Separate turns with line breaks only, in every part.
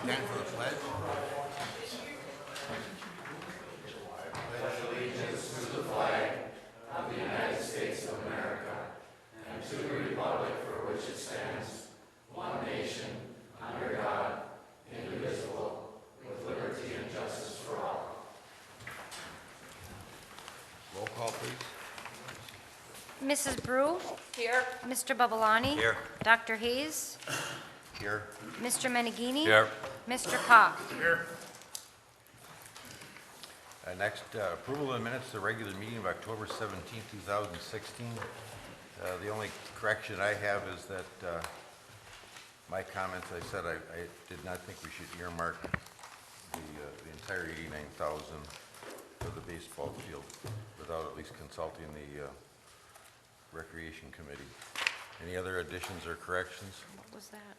Stand for the pledge. Roll call, please.
Mrs. Brew?
Here.
Mr. Babalani?
Here.
Dr. Hayes?
Here.
Mr. Menegini?
Here.
Mr. Pop?
Here. Next, approval of the minutes of the regular meeting of October 17, 2016. The only correction I have is that my comments, I said I did not think we should earmark the entire 89,000 for the baseball field without at least consulting the Recreation Committee. Any other additions or corrections?
What was that?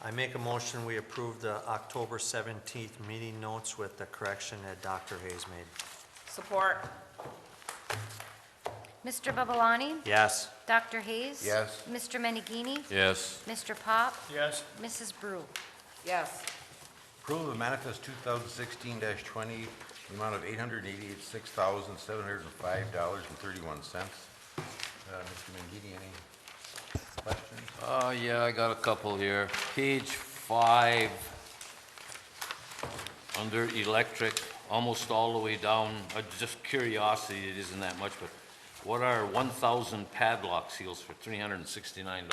I make a motion, we approve the October 17th meeting notes with the correction that Dr. Hayes made.
Support.
Mr. Babalani?
Yes.
Dr. Hayes?
Yes.
Mr. Menegini?
Yes.
Mr. Pop?
Yes.
Mrs. Brew?
Yes.
Approval of the manifest 2016-20, the amount of $886,705.31. Mr. Mangini, any questions?
Yeah, I got a couple here. Page 5, under electric, almost all the way down, just curiosity, it isn't that much, but what are 1,000 padlock seals for $369?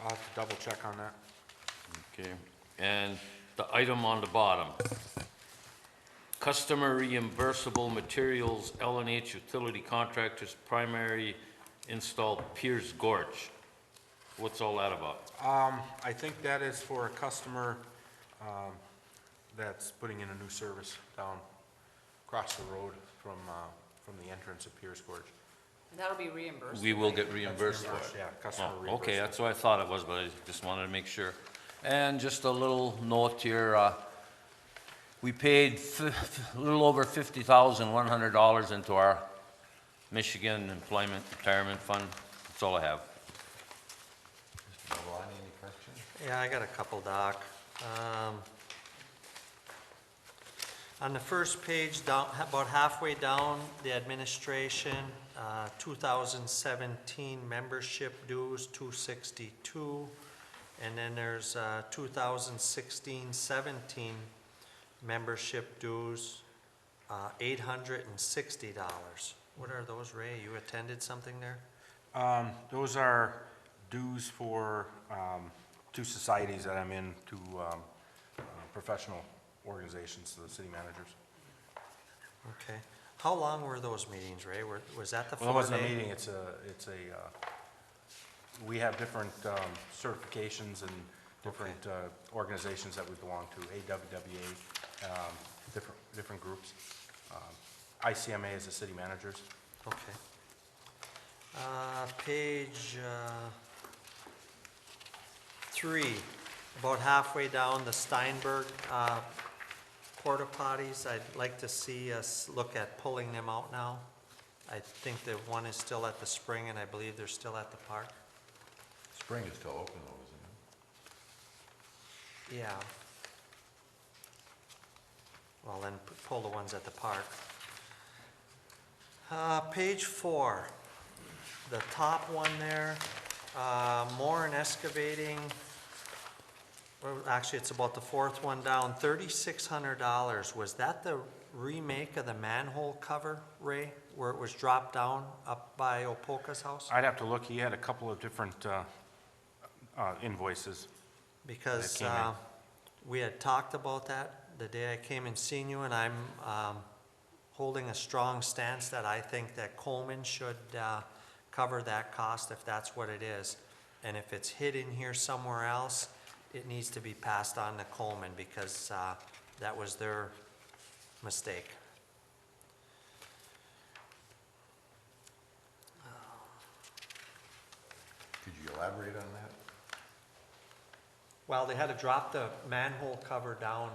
I'll have to double check on that.
Okay, and the item on the bottom, customer reimbursable materials, L&H utility contractors, primary install Piers Gorge. What's all that about?
I think that is for a customer that's putting in a new service down across the road from the entrance of Pierce Gorge.
And that'll be reimbursed.
We will get reimbursed for it.
Yeah, customer
Oh,
reimbursement.
okay, that's what I thought it was, but I just wanted to make sure. And just a little note here, we paid a little over $50,100 into our Michigan Employment Retirement Fund. That's all I have.
Mr. Babalani, any questions?
Yeah, I got a couple, Doc. On the first page, down, about halfway down, the administration, 2017 membership dues, 262. And then there's 2016-17 membership dues, $860. What are those, Ray? You attended something there?
Those are dues for two societies that I'm in, two professional organizations, the city managers.
Okay. How long were those meetings, Ray? Was that the 4
Well, it wasn't a
day?
meeting, we have different certifications and different organizations that we belong to, AWWA, different groups. ICMA is the city managers.
Okay. Page 3, about halfway down, the Steinberg porta potties. I'd like to see us look at pulling them out now. I think that one is still at the spring, and I believe they're still at the park.
Spring is still open though, isn't it?
Yeah. Well, then pull the ones at the park. Page 4, the top one there, more in excavating. Well, actually, it's about the 4th one down, $3,600. Was that the remake of the manhole cover, Ray, where it was dropped down up by Opoka's house?
I'd have to look, he had a couple of different invoices.
Because
That came in.
we had talked about that the day I came and seen you, and I'm holding a strong stance that I think that Coleman should cover that cost if that's what it is. And if it's hidden here somewhere else, it needs to be passed on to Coleman because that was their mistake.
Could you elaborate on that?
Well, they had to drop the manhole cover down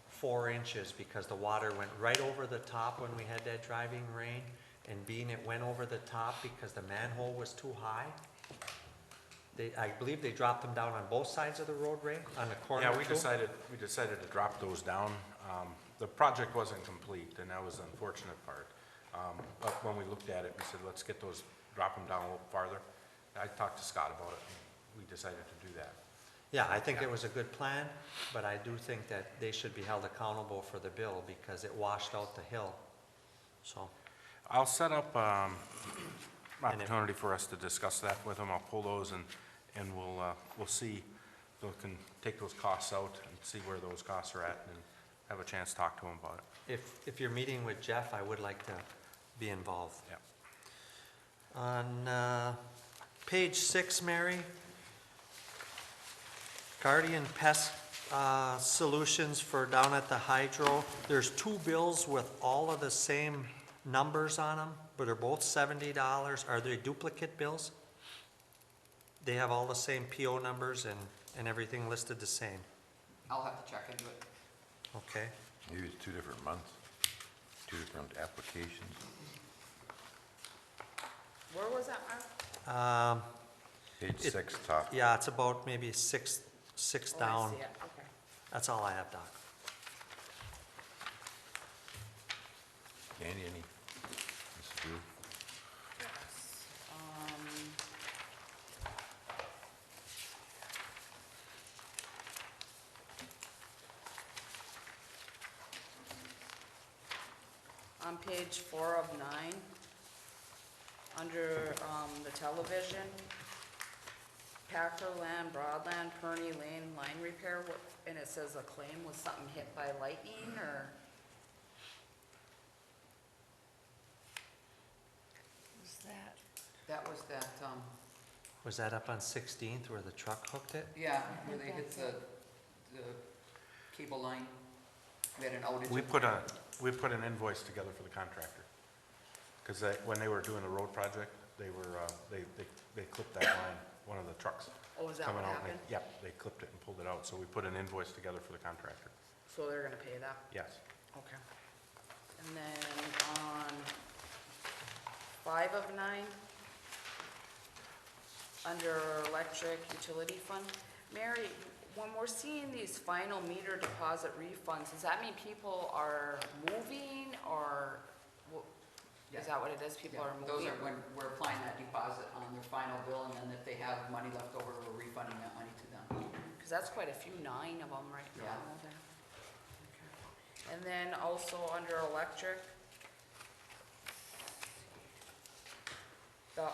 4 inches because the water went right over the top when we had that driving rain. And being it went over the top because the manhole was too high, I believe they dropped them down on both sides of the road, Ray, on the corner
Yeah, we
too?
decided to drop those down. The project wasn't complete, and that was the unfortunate part. But when we looked at it, we said, let's drop them down a little farther. I talked to Scott about it, and we decided to do that.
Yeah, I think it was a good plan, but I do think that they should be held accountable for the bill because it washed out the hill. So,
I'll set up,
And if-
opportunity for us to discuss that with them. I'll pull those and we'll see, we can take those costs out and see where those costs are at and have a chance to talk to them about it.
if you're meeting with Jeff, I would like to be involved.
Yeah.
On page 6, Mary, Guardian Pest Solutions for down at the hydro, there's 2 bills with all of the same numbers on them, but they're both $70. Are they duplicate bills? They have all the same PO numbers and everything listed the same,
I'll have to check into it.
okay?
Maybe it's 2 different months, 2 different applications.
Where was that, Mark?
Page
It-
6, top.
Yeah, it's about maybe six
Oh, I
down.
see it, okay.
That's all I have, Doc.
Candy, any? Mrs. Drew?
On page 4 of 9, under the television, Packer Land, Broadland, Perney Lane line repair, and it says a claim was something hit by lightning, or?
Who's that?
That was that,
Was that up on 16th where the truck hooked it?
yeah, where they hit the cable line. We had an outage.
We put an invoice together for the contractor. Because when they were doing the road project, they clipped that line, one of the trucks.
Oh, is that
coming
what
out, and
happened?
Yep, they clipped it and pulled it out, so we put an invoice together for the contractor.
So they're gonna pay that?
Yes.
Okay. And then on 5 of 9, under electric utility fund, Mary, when we're seeing these final meter deposit refunds, does that mean people are moving, or is that what it is, people
Yeah,
are
those
moving?
are when we're applying that deposit on their final bill, and then if they have money left over, we're refunding that money to them.
Because that's quite a few, 9 of them right now
Yeah.
there. Okay. And then also under electric, the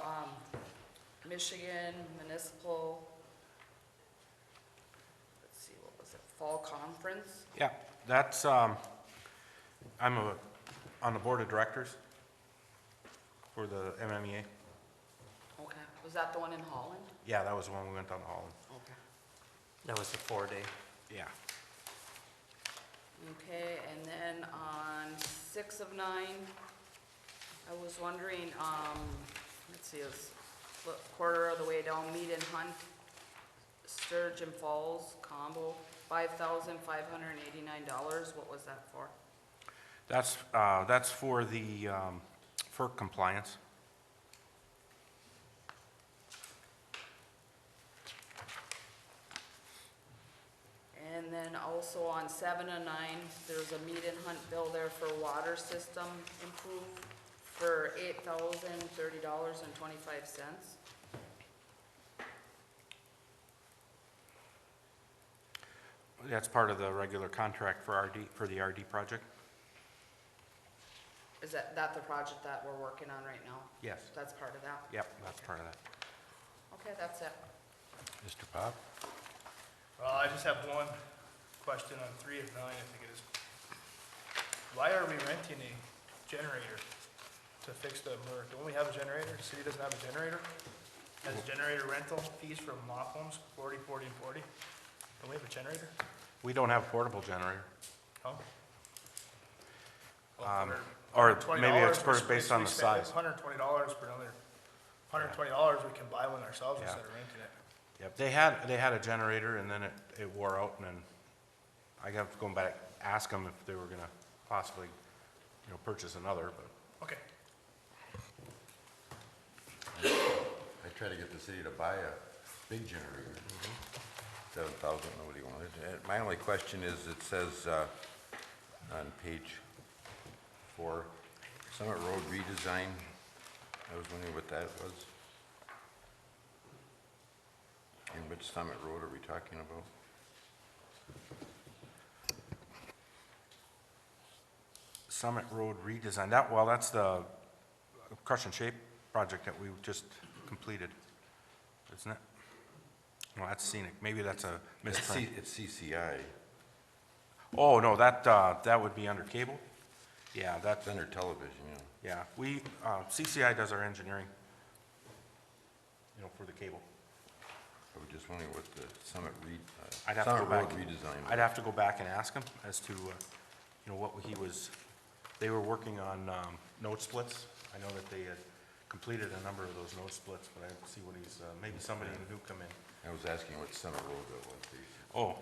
Michigan Municipal, let's see, what was it, Fall Conference?
Yeah, that's, I'm on the board of directors for the MMEA.
Okay, was that the one in Holland?
Yeah, that was the one we went down to Holland.
Okay.
That was the 4-day.
Yeah.
Okay, and then on 6 of 9, I was wondering, let's see, it's quarter of the way down, Mead and Hunt, Sturgeon Falls combo, $5,589. What was that for?
That's for the, FERC compliance.
And then also on 7 of 9, there's a Mead and Hunt bill there for water system improve for $8,030.25.
That's part of the regular contract for the RD project?
Is that the project that we're working on right now?
Yes.
That's part of that?
Yep, that's part of that.
Okay, that's it.
Mr. Pop?
Well, I just have one question on 3 of 9, I think it is. Why are we renting a generator to fix the MRF? Don't we have a generator? The city doesn't have a generator? Has generator rental fees for mock homes, 40, 40, and 40? Don't we have a generator?
We don't have a portable generator.
Huh?
Or
$120
maybe it's
we
based on the
spend
size.
$120 for another, $120, we can buy one ourselves
Yeah.
instead of renting it.
Yep, they had a generator and then it wore out and then I have to go back, ask them if they were gonna possibly, purchase another, but
Okay.
I try to get the city to buy a big generator. 7,000, nobody wanted. My only question is, it says on page 4, Summit Road redesign. I was wondering what that was. And which Summit Road are we talking about?
Summit Road redesign, that's the crush and shape project that we just completed, isn't it? No, that's scenic, maybe that's a misprint.
It's CCI.
Oh, no, that would be under cable? Yeah,
It's under television, yeah.
Yeah, CCI does our engineering, for the cable.
I was just wondering what the Summit
I'd have to
Summit
go
Road
back.
redesign.
I'd have to go back and ask him as to, what they were working on node splits. I know that they had completed a number of those node splits, but I have to see what maybe somebody new come in.
I was asking what Summit Road that was.
Oh.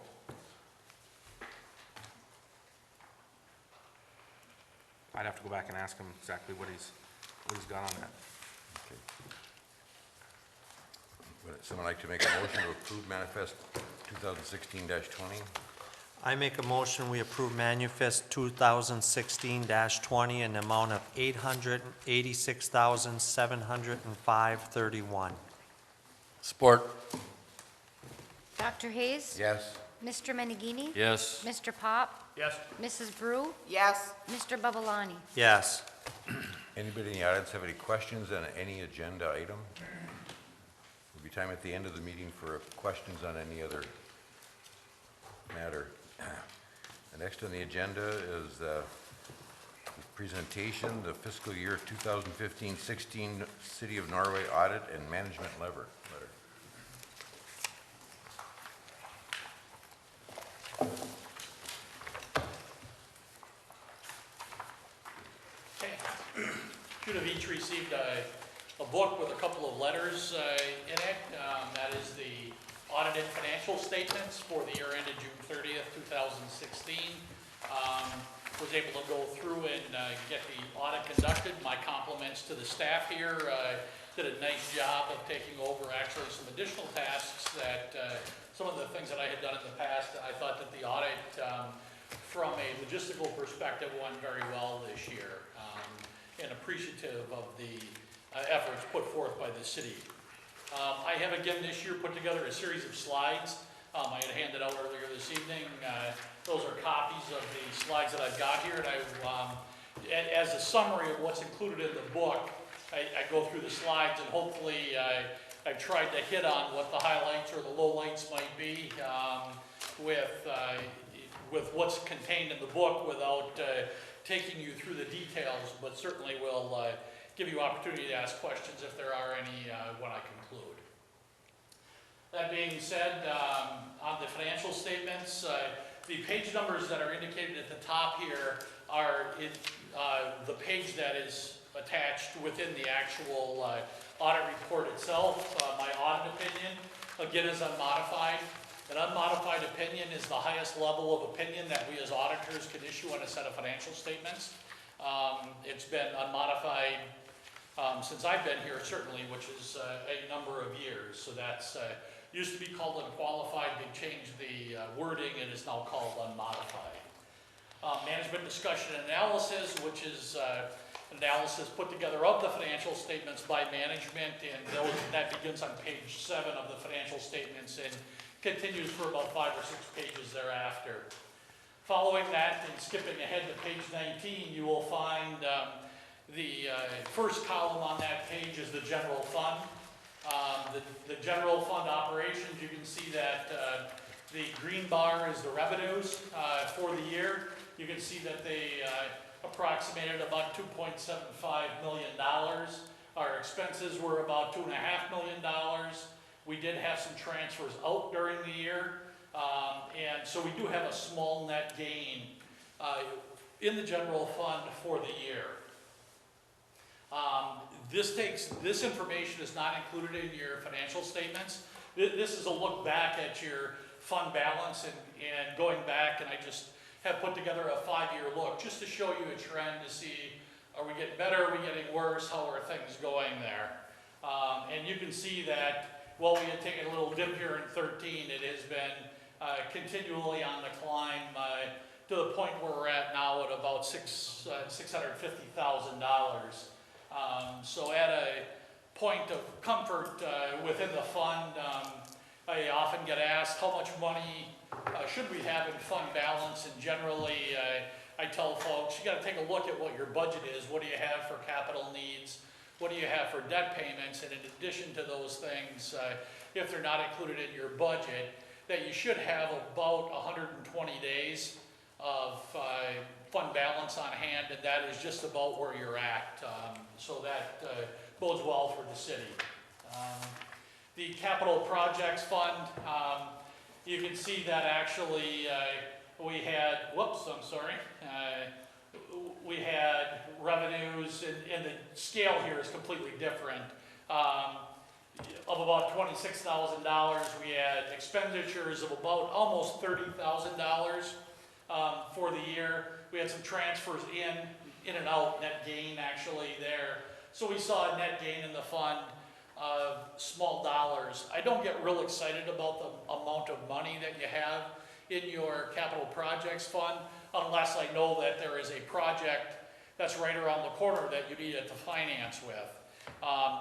I'd have to go back and ask him exactly what he's got on that.
Okay. Would someone like to make a motion to approve manifest 2016-20?
I make a motion, we approve manifest 2016-20 in the amount of $886,705.31.
Support.
Dr. Hayes?
Yes.
Mr. Menegini?
Yes.
Mr. Pop?
Yes.
Mrs. Brew?
Yes.
Mr. Babalani?
Yes.
Anybody in the audience have any questions on any agenda item? Will be time at the end of the meeting for questions on any other matter. The next on the agenda is the presentation, the fiscal year 2015-16 City of Norway Audit and Management Letter.
Okay. Should have each received a book with a couple of letters in it. That is the audited financial statements for the year ended June 30th, 2016. Was able to go through and get the audit conducted. My compliments to the staff here. Did a nice job of taking over actually some additional tasks that some of the things that I had done in the past. I thought that the audit from a logistical perspective went very well this year, and appreciative of the efforts put forth by the city. I have again this year put together a series of slides. I had handed out earlier this evening. Those are copies of the slides that I've got here, and as a summary of what's included in the book, I go through the slides, and hopefully I've tried to hit on what the highlights or the lowlights might be with what's contained in the book without taking you through the details, but certainly will give you opportunity to ask questions if there are any when I conclude. That being said, on the financial statements, the page numbers that are indicated at the top here are the page that is attached within the actual audit report itself. My audit opinion, again, is unmodified. An unmodified opinion is the highest level of opinion that we as auditors can issue on a set of financial statements. It's been unmodified since I've been here, certainly, which is a number of years. So that's used to be called unqualified. They changed the wording and is now called unmodified. Management discussion and analysis, which is analysis put together of the financial statements by management, and that begins on page 7 of the financial statements and continues for about 5 or 6 pages thereafter. Following that, and skipping ahead to page 19, you will find the first column on that page is the general fund. The general fund operations, you can see that the green bar is the revenues for the year. You can see that they approximated about $2.75 million. Our expenses were about $2.5 million. We did have some transfers out during the year, and so we do have a small net gain in the general fund for the year. This information is not included in your financial statements. This is a look back at your fund balance and going back, and I just have put together a 5-year look just to show you a trend to see, are we getting better, are we getting worse, how are things going there? And you can see that while we had taken a little dip here in 13, it has been continually on the climb to the point where we're at now at about $650,000. So at a point of comfort within the fund, I often get asked how much money should we have in fund balance, and generally I tell folks, you got to take a look at what your budget is. What do you have for capital needs? What do you have for debt payments? And in addition to those things, if they're not included in your budget, that you should have about 120 days of fund balance on hand, and that is just about where you're at. So that bodes well for the city. The capital projects fund, you can see that actually we had, we had revenues, and the scale here is completely different. Of about $26,000, we had expenditures of about almost $30,000 for the year. We had some transfers in and out, net gain actually there. So we saw a net gain in the fund of small dollars. I don't get real excited about the amount of money that you have in your capital projects fund unless I know that there is a project that's right around the corner that you need it to finance with.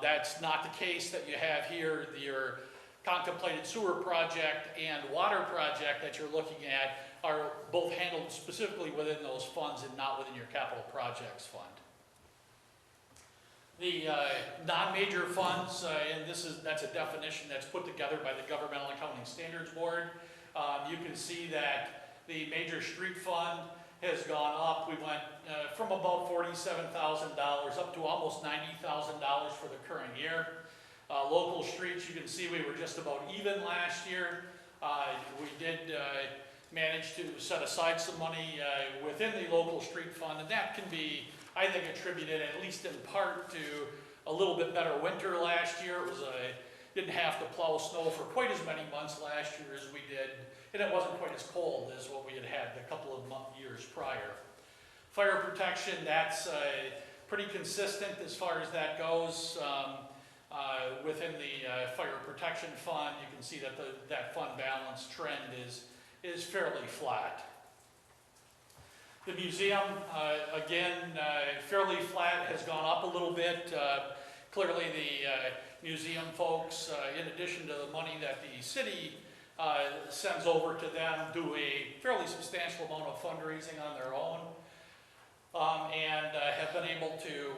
That's not the case that you have here. Your contemplated sewer project and water project that you're looking at are both handled specifically within those funds and not within your capital projects fund. The non-major funds, and that's a definition that's put together by the Governmental Accounting Standards Board. You can see that the major street fund has gone up. We went from about $47,000 up to almost $90,000 for the current year. Local streets, you can see we were just about even last year. We did manage to set aside some money within the local street fund, and that can be, I think, attributed at least in part to a little bit better winter last year. It was didn't have to plow snow for quite as many months last year as we did, and it wasn't quite as cold as what we had had a couple of years prior. Fire protection, that's pretty consistent as far as that goes. Within the fire protection fund, you can see that that fund balance trend is fairly flat. The museum, again, fairly flat, has gone up a little bit. Clearly the museum folks, in addition to the money that the city sends over to them, do a fairly substantial amount of fundraising on their own, and have been able to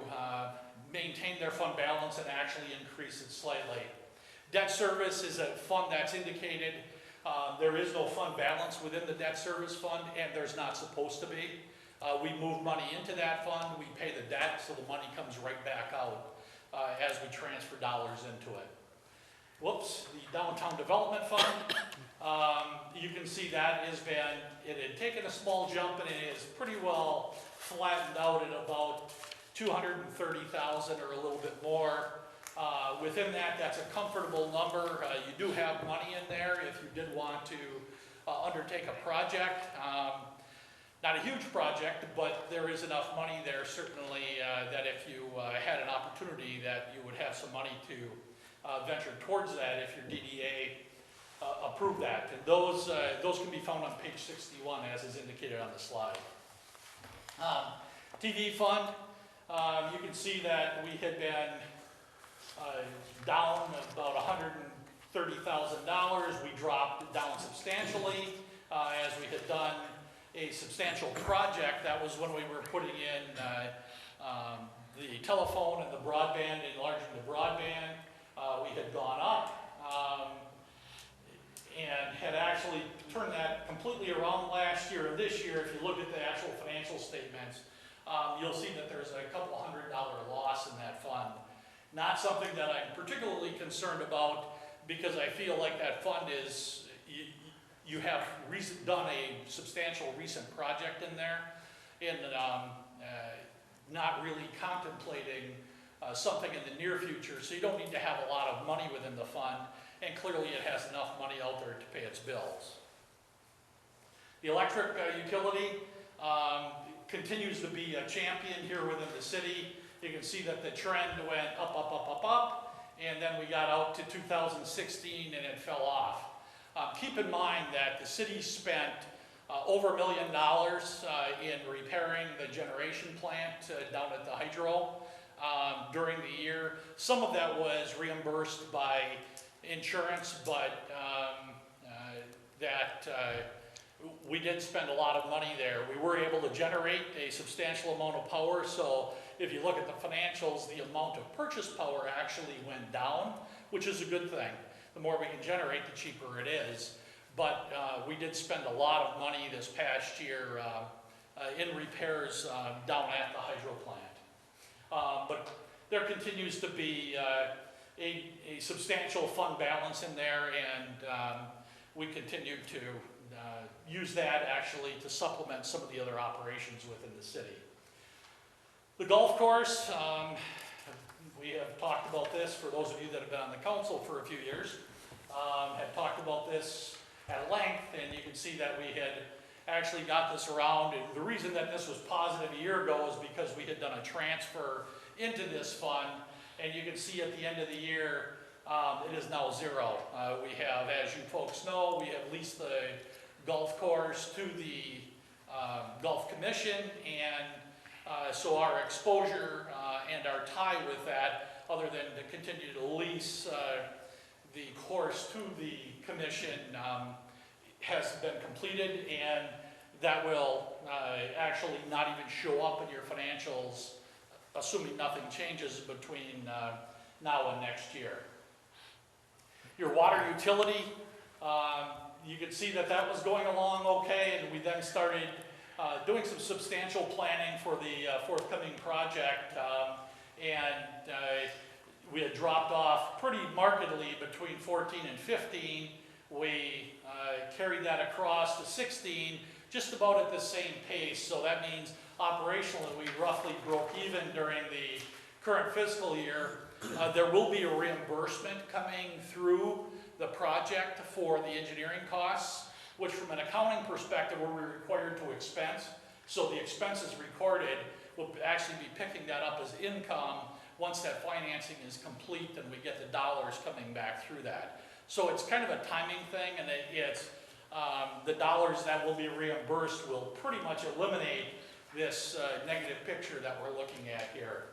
maintain their fund balance and actually increase it slightly. Debt service is a fund that's indicated. There is no fund balance within the debt service fund, and there's not supposed to be. We move money into that fund, we pay the debt, so the money comes right back out as we transfer dollars into it. Whoops, the downtown development fund, you can see that it had taken a small jump, and it is pretty well flattened out at about $230,000 or a little bit more. Within that, that's a comfortable number. You do have money in there if you did want to undertake a project. Not a huge project, but there is enough money there certainly that if you had an opportunity that you would have some money to venture towards that if your DDA approved that. And those can be found on page 61 as is indicated on the slide. TV fund, you can see that we had been down about $130,000. We dropped down substantially as we had done a substantial project. That was when we were putting in the telephone and the broadband, enlarging the broadband. We had gone up and had actually turned that completely around last year. And this year, if you look at the actual financial statements, you'll see that there's a couple $100 loss in that fund. Not something that I'm particularly concerned about, because I feel like that fund is, you have done a substantial recent project in there, and not really contemplating something in the near future, so you don't need to have a lot of money within the fund, and clearly it has enough money out there to pay its bills. The electric utility continues to be a champion here within the city. You can see that the trend went up, up, up, up, up, and then we got out to 2016 and it fell off. Keep in mind that the city spent over $1 million in repairing the generation plant down at the hydro during the year. Some of that was reimbursed by insurance, but we did spend a lot of money there. We were able to generate a substantial amount of power, so if you look at the financials, the amount of purchase power actually went down, which is a good thing. The more we can generate, the cheaper it is. But we did spend a lot of money this past year in repairs down at the hydro plant. But there continues to be a substantial fund balance in there, and we continue to use that actually to supplement some of the other operations within the city. The golf course, we have talked about this for those of you that have been on the council for a few years, have talked about this at length, and you can see that we had actually got this around. And the reason that this was positive a year ago is because we had done a transfer into this fund, and you can see at the end of the year, it is now zero. We have, as you folks know, we have leased the golf course to the Golf Commission, and so our exposure and our tie with that, other than to continue to lease the course to the commission, has been completed, and that will actually not even show up in your financials, assuming nothing changes between now and next year. Your water utility, you can see that that was going along okay, and we then started doing some substantial planning for the forthcoming project, and we had dropped off pretty markedly between 14 and 15. We carried that across to 16, just about at the same pace, so that means operationally we roughly broke even during the current fiscal year. There will be a reimbursement coming through the project for the engineering costs, which from an accounting perspective we're required to expense. So the expenses recorded will actually be picking that up as income once that financing is complete and we get the dollars coming back through that. So it's kind of a timing thing, and it's the dollars that will be reimbursed will pretty much eliminate this negative picture that we're looking at here.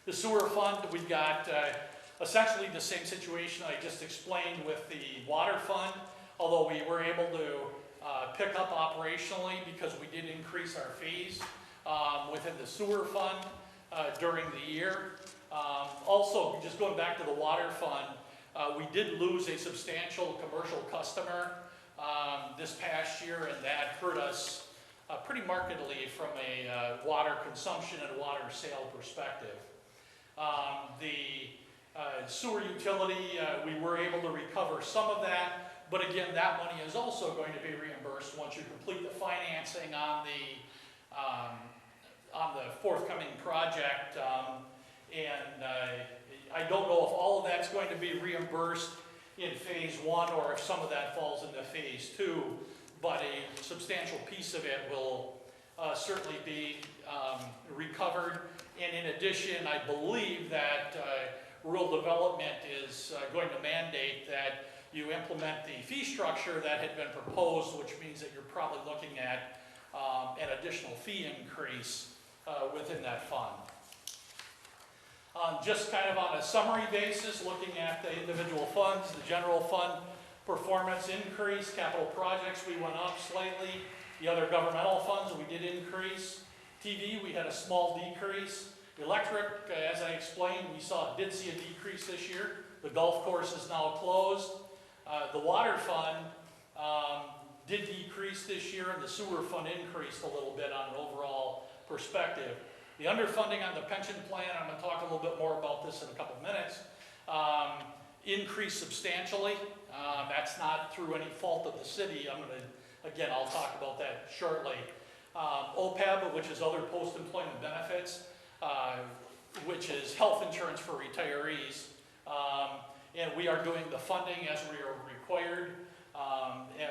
The sewer fund, we've got essentially the same situation I just explained with the water fund, although we were able to pick up operationally because we did increase our fees within the sewer fund during the year. Also, just going back to the water fund, we did lose a substantial commercial customer this past year, and that hurt us pretty markedly from a water consumption and water sale perspective. The sewer utility, we were able to recover some of that, but again, that money is also going to be reimbursed once you complete the financing on the forthcoming project. I don't know if all of that's going to be reimbursed in phase one or if some of that falls into phase two, but a substantial piece of it will certainly be recovered. And in addition, I believe that rural development is going to mandate that you implement the fee structure that had been proposed, which means that you're probably looking at an additional fee increase within that fund. Just kind of on a summary basis, looking at the individual funds, the general fund performance increase, capital projects, we went up slightly. The other governmental funds, we did increase. TV, we had a small decrease. Electric, as I explained, did see a decrease this year. The golf course is now closed. The water fund did decrease this year, and the sewer fund increased a little bit on an overall perspective. The underfunding on the pension plan, I'm going to talk a little bit more about this in a couple of minutes, increased substantially. That's not through any fault of the city. I'll talk about that shortly. OPEB, which is other post-employment benefits, which is health insurance for retirees. And we are doing the funding as we are required,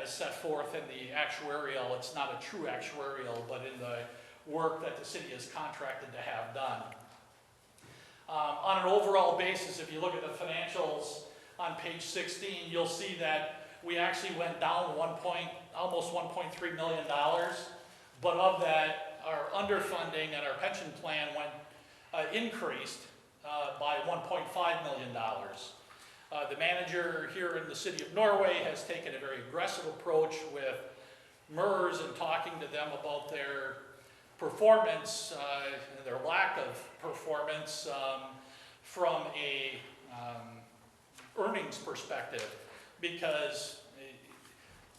as set forth in the actuarial. It's not a true actuarial, but in the work that the city is contracted to have done. On an overall basis, if you look at the financials on page 16, you'll see that we actually went down almost $1.3 million. But of that, our underfunding and our pension plan increased by $1.5 million. The manager here in the city of Norway has taken a very aggressive approach with MERS and talking to them about their performance, their lack of performance from a earnings perspective. Because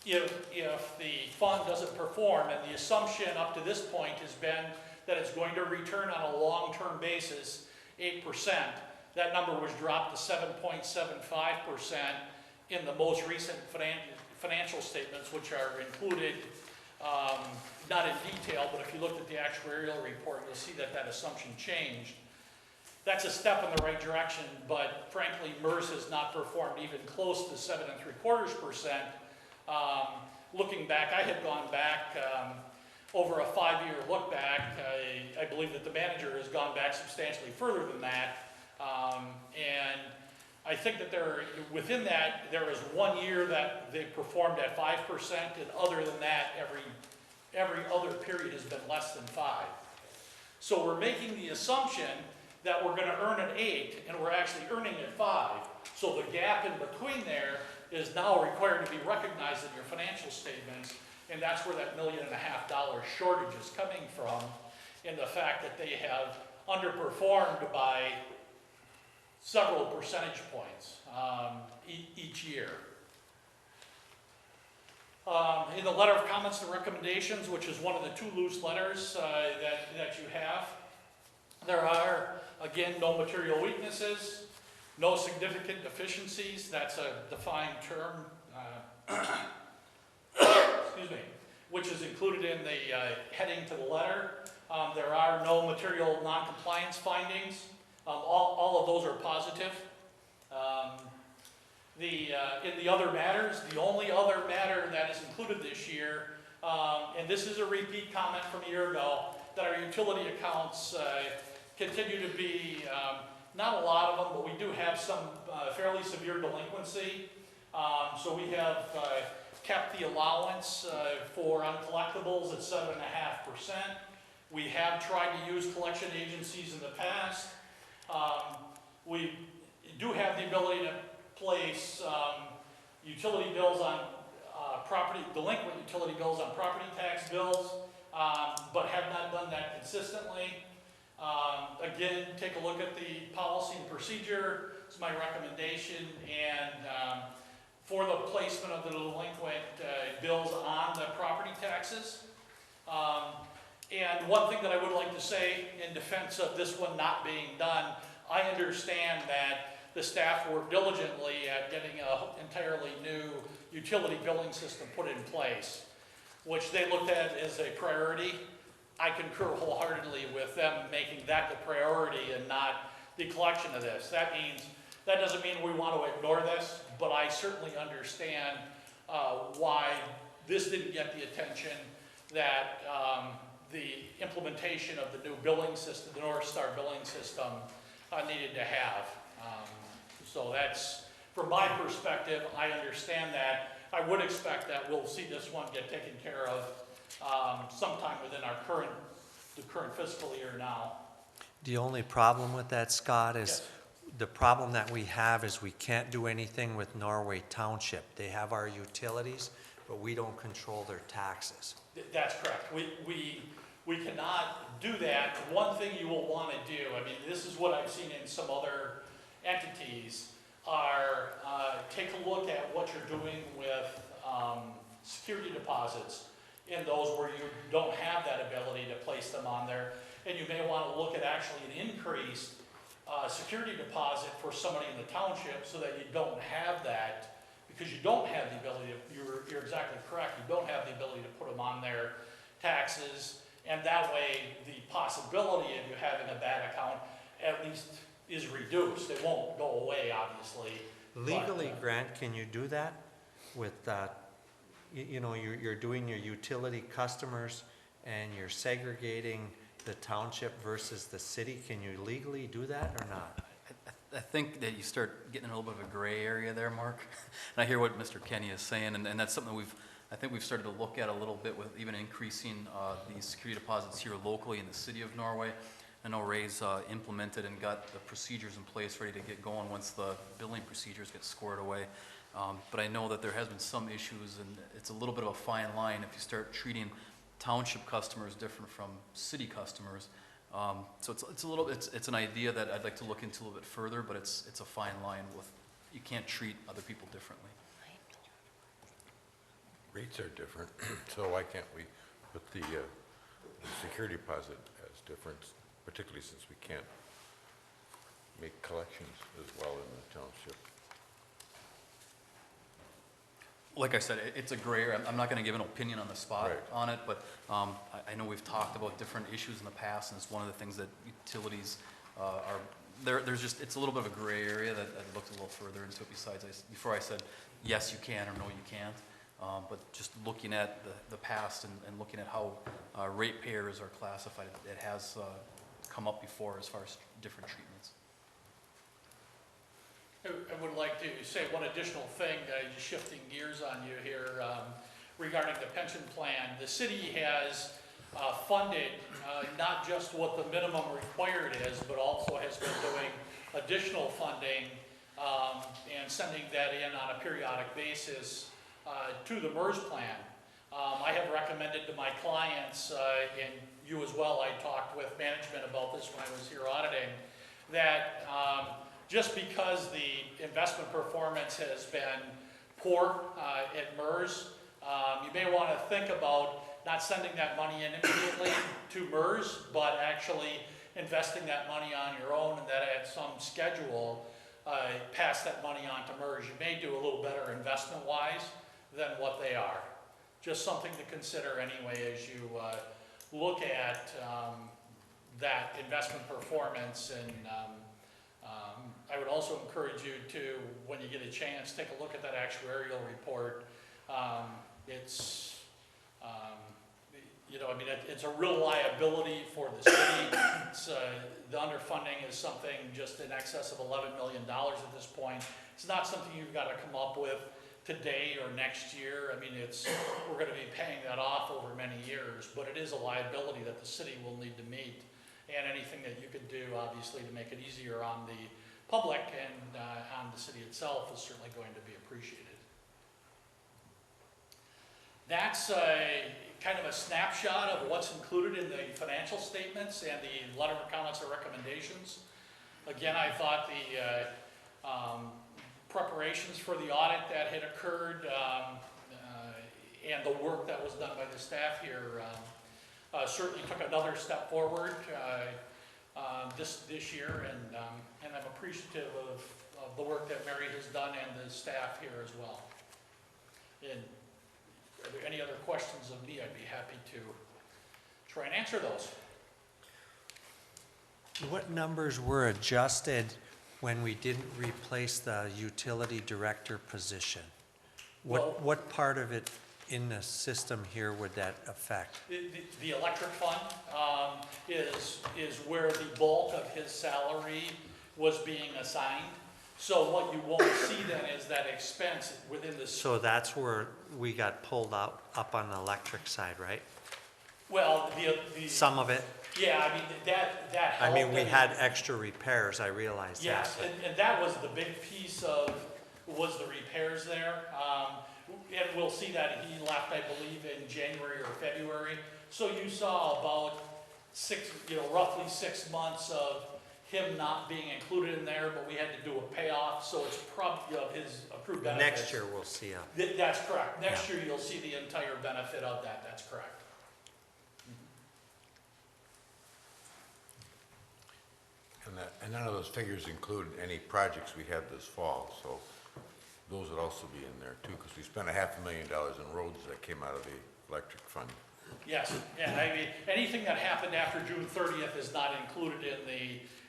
if the fund doesn't perform, and the assumption up to this point has been that it's going to return on a long-term basis 8%, that number was dropped to 7.75% in the most recent financial statements, which are included, not in detail, but if you looked at the actuarial report, you'll see that that assumption changed. That's a step in the right direction, but frankly, MERS has not performed even close to 7.75%. Looking back, I had gone back over a 5-year look back. I believe that the manager has gone back substantially further than that. And I think that within that, there is 1 year that they performed at 5%, and other than that, every other period has been less than 5. So we're making the assumption that we're gonna earn an 8, and we're actually earning at 5. So the gap in between there is now required to be recognized in your financial statements, and that's where that $1.5 million shortage is coming from, in the fact that they have underperformed by several percentage points each year. In the letter of comments and recommendations, which is one of the 2 loose letters that you have, there are, again, no material weaknesses, no significant deficiencies. That's a defined term, excuse me, which is included in the heading to the letter. There are no material non-compliance findings. All of those are positive. In the other matters, the only other matter that is included this year, and this is a repeat comment from a year ago, that our utility accounts continue to be, not a lot of them, but we do have some fairly severe delinquency. So we have kept the allowance for uncollectibles at 7.5%. We have tried to use collection agencies in the past. We do have the ability to place utility bills on delinquent utility bills on property tax bills, but have not done that consistently. Again, take a look at the policy and procedure. It's my recommendation, and for the placement of the delinquent bills on the property taxes. And one thing that I would like to say in defense of this one not being done, I understand that the staff worked diligently at getting an entirely new utility billing system put in place, which they looked at as a priority. I concur wholeheartedly with them making that the priority and not the collection of this. That doesn't mean we want to ignore this, but I certainly understand why this didn't get the attention that the implementation of the new billing system, the North Star billing system, needed to have. So that's, from my perspective, I understand that. I would expect that we'll see this one get taken care of sometime within the current fiscal year now.
The only problem with that, Scott, is
Yes.
the problem that we have is we can't do anything with Norway Township. They have our utilities, but we don't control their taxes.
That's correct. We cannot do that. One thing you will want to do, I mean, this is what I've seen in some other entities, are take a look at what you're doing with security deposits in those where you don't have that ability to place them on there. And you may want to look at actually an increased security deposit for somebody in the township so that you don't have that, because you don't have the ability to, you're exactly correct, you don't have the ability to put them on their taxes, and that way the possibility of you having a bad account at least is reduced. It won't go away, obviously.
Legally,
but,
Grant, can you do that with, you know, you're doing your utility customers and you're segregating the township versus the city? Can you legally do that or not?
I think that you start getting in a little bit of a gray area there, Mark. And I hear what Mr. Kenny is saying, and that's something I think we've started to look at a little bit with even increasing these security deposits here locally in the city of Norway. I know Ray's implemented and got the procedures in place ready to get going once the billing procedures get squared away. But I know that there has been some issues, and it's a little bit of a fine line if you start treating township customers different from city customers. So it's an idea that I'd like to look into a little bit further, but it's a fine line with, you can't treat other people differently.
Rates are different, so why can't we put the security deposit as different, particularly since we can't make collections as well in the township?
Like I said, it's a gray area. I'm not going to give an opinion on the spot
Right.
on it, but I know we've talked about different issues in the past, and it's one of the things that utilities are, there's just, it's a little bit of a gray area that I looked a little further into it besides, before I said, yes, you can, or no, you can't. But just looking at the past and looking at how ratepayers are classified, it has come up before as far as different treatments.
I would like to say one additional thing, just shifting gears on you here, regarding the pension plan. The city has funded not just what the minimum required is, but also has been doing additional funding and sending that in on a periodic basis to the MERS plan. I have recommended to my clients, and you as well, I talked with management about this when I was here auditing, that just because the investment performance has been poor at MERS, you may want to think about not sending that money in immediately to MERS, but actually investing that money on your own, and that at some schedule, pass that money on to MERS. You may do a little better investment-wise than what they are. Just something to consider anyway as you look at that investment performance. And I would also encourage you to, when you get a chance, take a look at that actuarial report. It's, you know, I mean, it's a real liability for the city. It's, the underfunding is something just in excess of $11 million at this point. It's not something you've got to come up with today or next year. I mean, we're going to be paying that off over many years, but it is a liability that the city will need to meet. And anything that you could do, obviously, to make it easier on the public and on the city itself is certainly going to be appreciated. That's kind of a snapshot of what's included in the financial statements and the letter of comments or recommendations. Again, I thought the preparations for the audit that had occurred and the work that was done by the staff here certainly took another step forward this year, and I'm appreciative of the work that Mary has done and the staff here as well. And are there any other questions of me? I'd be happy to try and answer those.
What numbers were adjusted when we didn't replace the utility director position? What part of it in the system here would that affect?
The electric fund is where the bulk of his salary was being assigned. So what you won't see then is that expense within the...
So that's where we got pulled out up on the electric side, right?
Well,
Some of it?
Yeah, I mean, that helped.
I mean, we had extra repairs, I realized that.
Yes,
but-
and that was the big piece was the repairs there. And we'll see that he left, I believe, in January or February. So you saw about roughly 6 months of him not being included in there, but we had to do a payoff, so it's probably of his accrued benefits.
Next year, we'll see a,
That's correct. Next
Yeah.
year, you'll see the entire benefit of that. That's correct.
And none of those figures include any projects we had this fall, so those would also be in there too, because we spent $500,000 in roads that came out of the electric fund.
Yes, and I mean, anything that happened after June 30th is not included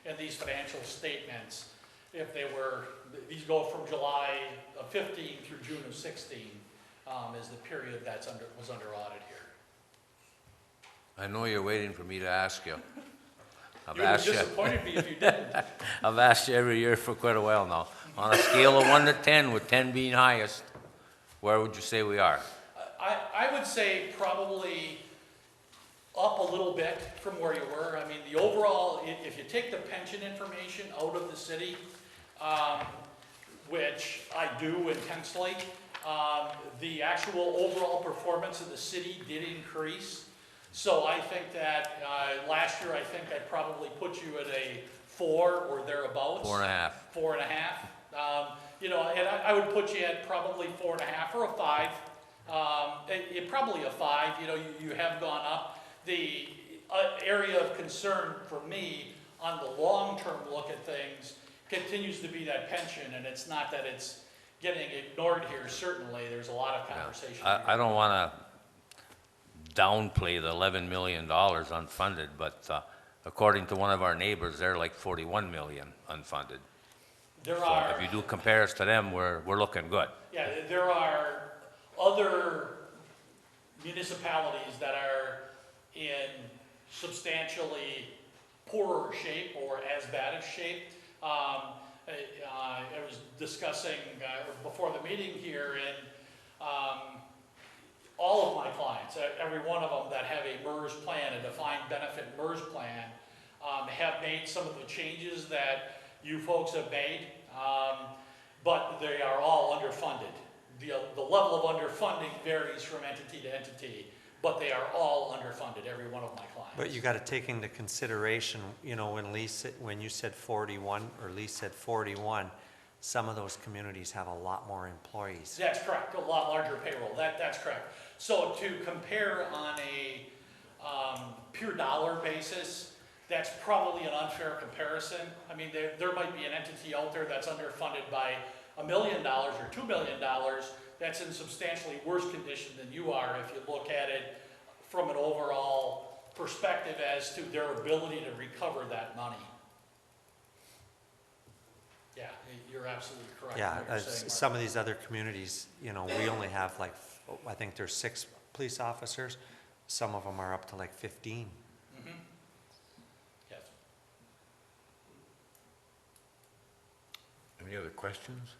in these financial statements. If they were, these go from July of 15 through June of 16 is the period was under audit here.
I know you're waiting for me to ask you. I've
You would have
asked you,
disappointed me if you didn't.
I've asked you every year for quite a while now. On a scale of 1 to 10, with 10 being highest, where would you say we are?
I would say probably up a little bit from where you were. I mean, the overall, if you take the pension information out of the city, which I do intensely, the actual overall performance of the city did increase. So I think that last year, I think I probably put you at a 4 or thereabouts.
4.5.
4.5. You know, and I would put you at probably 4.5 or a 5. Probably a 5. You know, you have gone up. The area of concern for me on the long-term look at things continues to be that pension, and it's not that it's getting ignored here. Certainly, there's a lot of conversation.
I don't want to downplay the $11 million unfunded, but according to one of our neighbors, they're like 41 million unfunded.
There
So
are.
if you do compare us to them, we're looking good.
Yeah, there are other municipalities that are in substantially poorer shape or as bad a shape. I was discussing before the meeting here, and all of my clients, every one of them that have a MERS plan, a defined benefit MERS plan, have made some of the changes that you folks have made, but they are all underfunded. The level of underfunding varies from entity to entity, but they are all underfunded, every one of my clients.
But you got to take into consideration, you know, when you said 41, or Lee said 41, some of those communities have a lot more employees.
That's correct, a lot larger payroll, that's correct. So to compare on a pure dollar basis, that's probably an unfair comparison. I mean, there might be an entity out there that's underfunded by $1 million or $2 million that's in substantially worse condition than you are if you look at it from an overall perspective as to their ability to recover that money. Yeah, you're absolutely correct. in
Yeah,
what you're saying, Mark.
some of these other communities, you know, we only have like, I think there's 6 police officers. Some of them are up to like 15.
Yes.
Any other questions?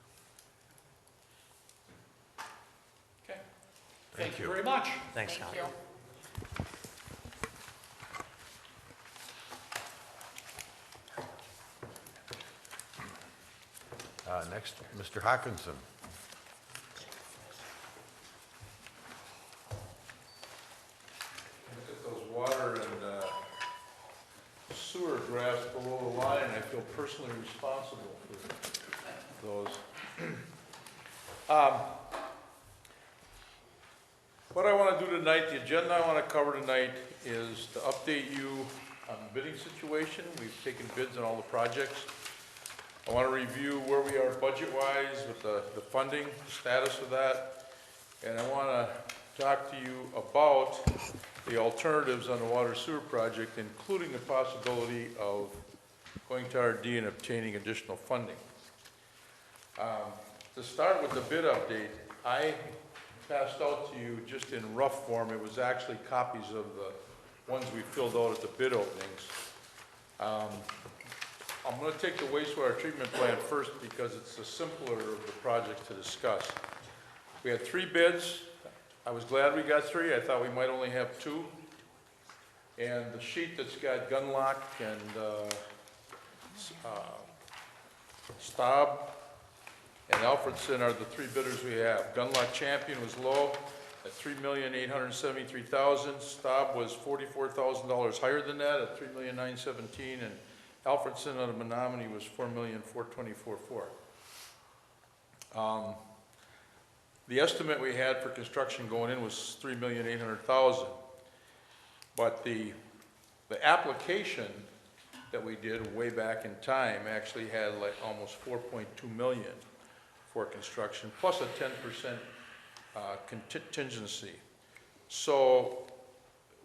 Okay.
Thank
Thank you
you.
very much.
Thanks,
Thank
Howard.
you.
Next, Mr. Hawkinson.
Look at those water and sewer graphs below the line. I feel personally responsible for those. What I want to do tonight, the agenda I want to cover tonight is to update you on the bidding situation. We've taken bids on all the projects. I want to review where we are budget-wise with the funding, the status of that. And I want to talk to you about the alternatives on the water sewer project, including the possibility of going to RD and obtaining additional funding. To start with the bid update, I passed out to you just in rough form. It was actually copies of the ones we filled out at the bid openings. I'm going to take the wastewater treatment plant first because it's the simpler of the projects to discuss. We had 3 bids. I was glad we got 3. I thought we might only have 2. And the sheet that's got Gunlock and Staub and Alfredson are the 3 bidders we have. Gunlock Champion was low at $3,873,000. Staub was $44,000 higher than that at $3,917,000, and Alfredson out of Menominee was $4,424,400. The estimate we had for construction going in was $3,800,000, but the application that we did way back in time actually had like almost 4.2 million for construction, plus a 10% contingency. So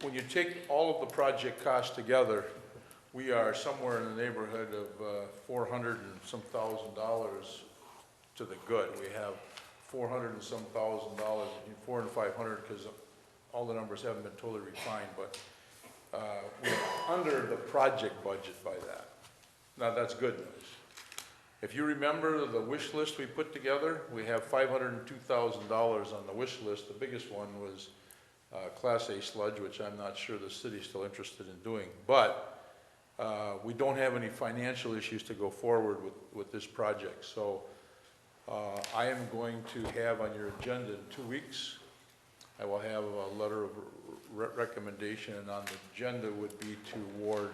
when you take all of the project costs together, we are somewhere in the neighborhood of $400 and some thousand to the good. We have $400 and some $1,000, between $400 and $500, because all the numbers haven't been totally refined, but we're under the project budget by that. Now, that's good news. If you remember the wish list we put together, we have $502,000 on the wish list. The biggest one was Class A sludge, which I'm not sure the city's still interested in doing. But we don't have any financial issues to go forward with this project. So I am going to have on your agenda in 2 weeks, I will have a letter of recommendation, and on the agenda would be to award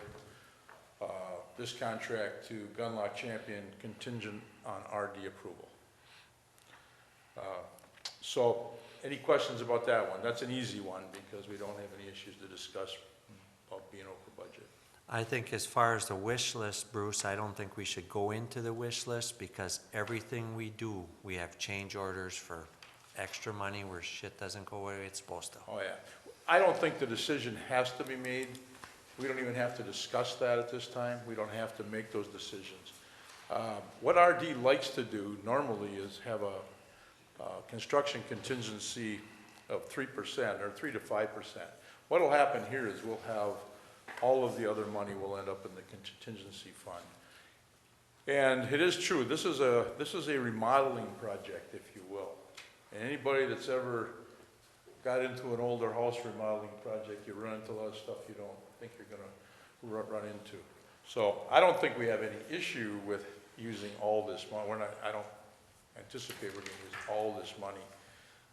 this contract to Gunlock Champion contingent on RD approval. So any questions about that one? That's an easy one because we don't have any issues to discuss about being over budget.
I think as far as the wish list, Bruce, I don't think we should go into the wish list because everything we do, we have change orders for extra money where shit doesn't go where it's supposed to.
Oh, yeah. I don't think the decision has to be made. We don't even have to discuss that at this time. We don't have to make those decisions. What RD likes to do normally is have a construction contingency of 3% or 3 to 5%. What'll happen here is we'll have all of the other money will end up in the contingency fund. And it is true, this is a remodeling project, if you will. And anybody that's ever got into an older house remodeling project, you run into a lot of stuff you don't think you're gonna run into. So I don't think we have any issue with using all this money. I don't anticipate we're gonna use all this money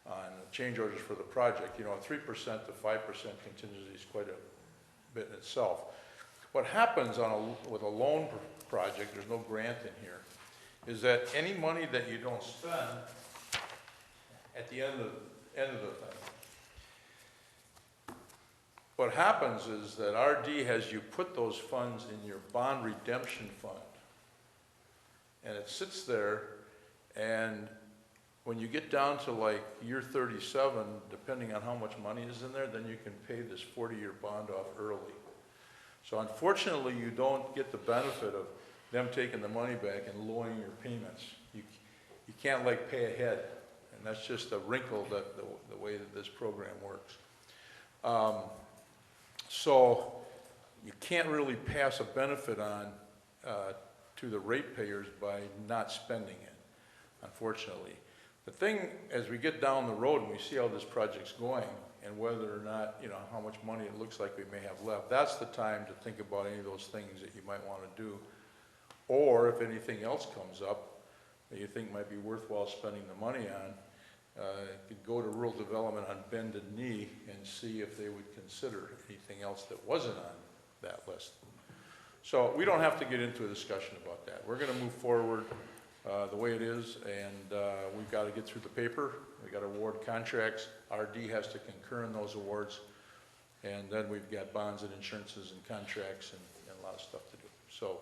on change orders for the project. You know, a 3% to 5% contingency is quite a bit in itself. What happens with a loan project, there's no grant in here, is that any money that you don't spend at the end of the thing, what happens is that RD has you put those funds in your bond redemption fund. And it sits there, and when you get down to like year 37, depending on how much money is in there, then you can pay this 40-year bond off early. So unfortunately, you don't get the benefit of them taking the money back and lowering your payments. You can't like pay ahead, and that's just a wrinkle that the way that this program works. So you can't really pass a benefit on to the ratepayers by not spending it, unfortunately. The thing, as we get down the road and we see how this project's going and whether or not, you know, how much money it looks like we may have left, that's the time to think about any of those things that you might want to do. Or if anything else comes up that you think might be worthwhile spending the money on, you could go to rural development on bended knee and see if they would consider anything else that wasn't on that list. So we don't have to get into a discussion about that. We're going to move forward the way it is, and we've got to get through the paper. We've got to award contracts. RD has to concur in those awards, and then we've got bonds and insurances and contracts and a lot of stuff to do. So,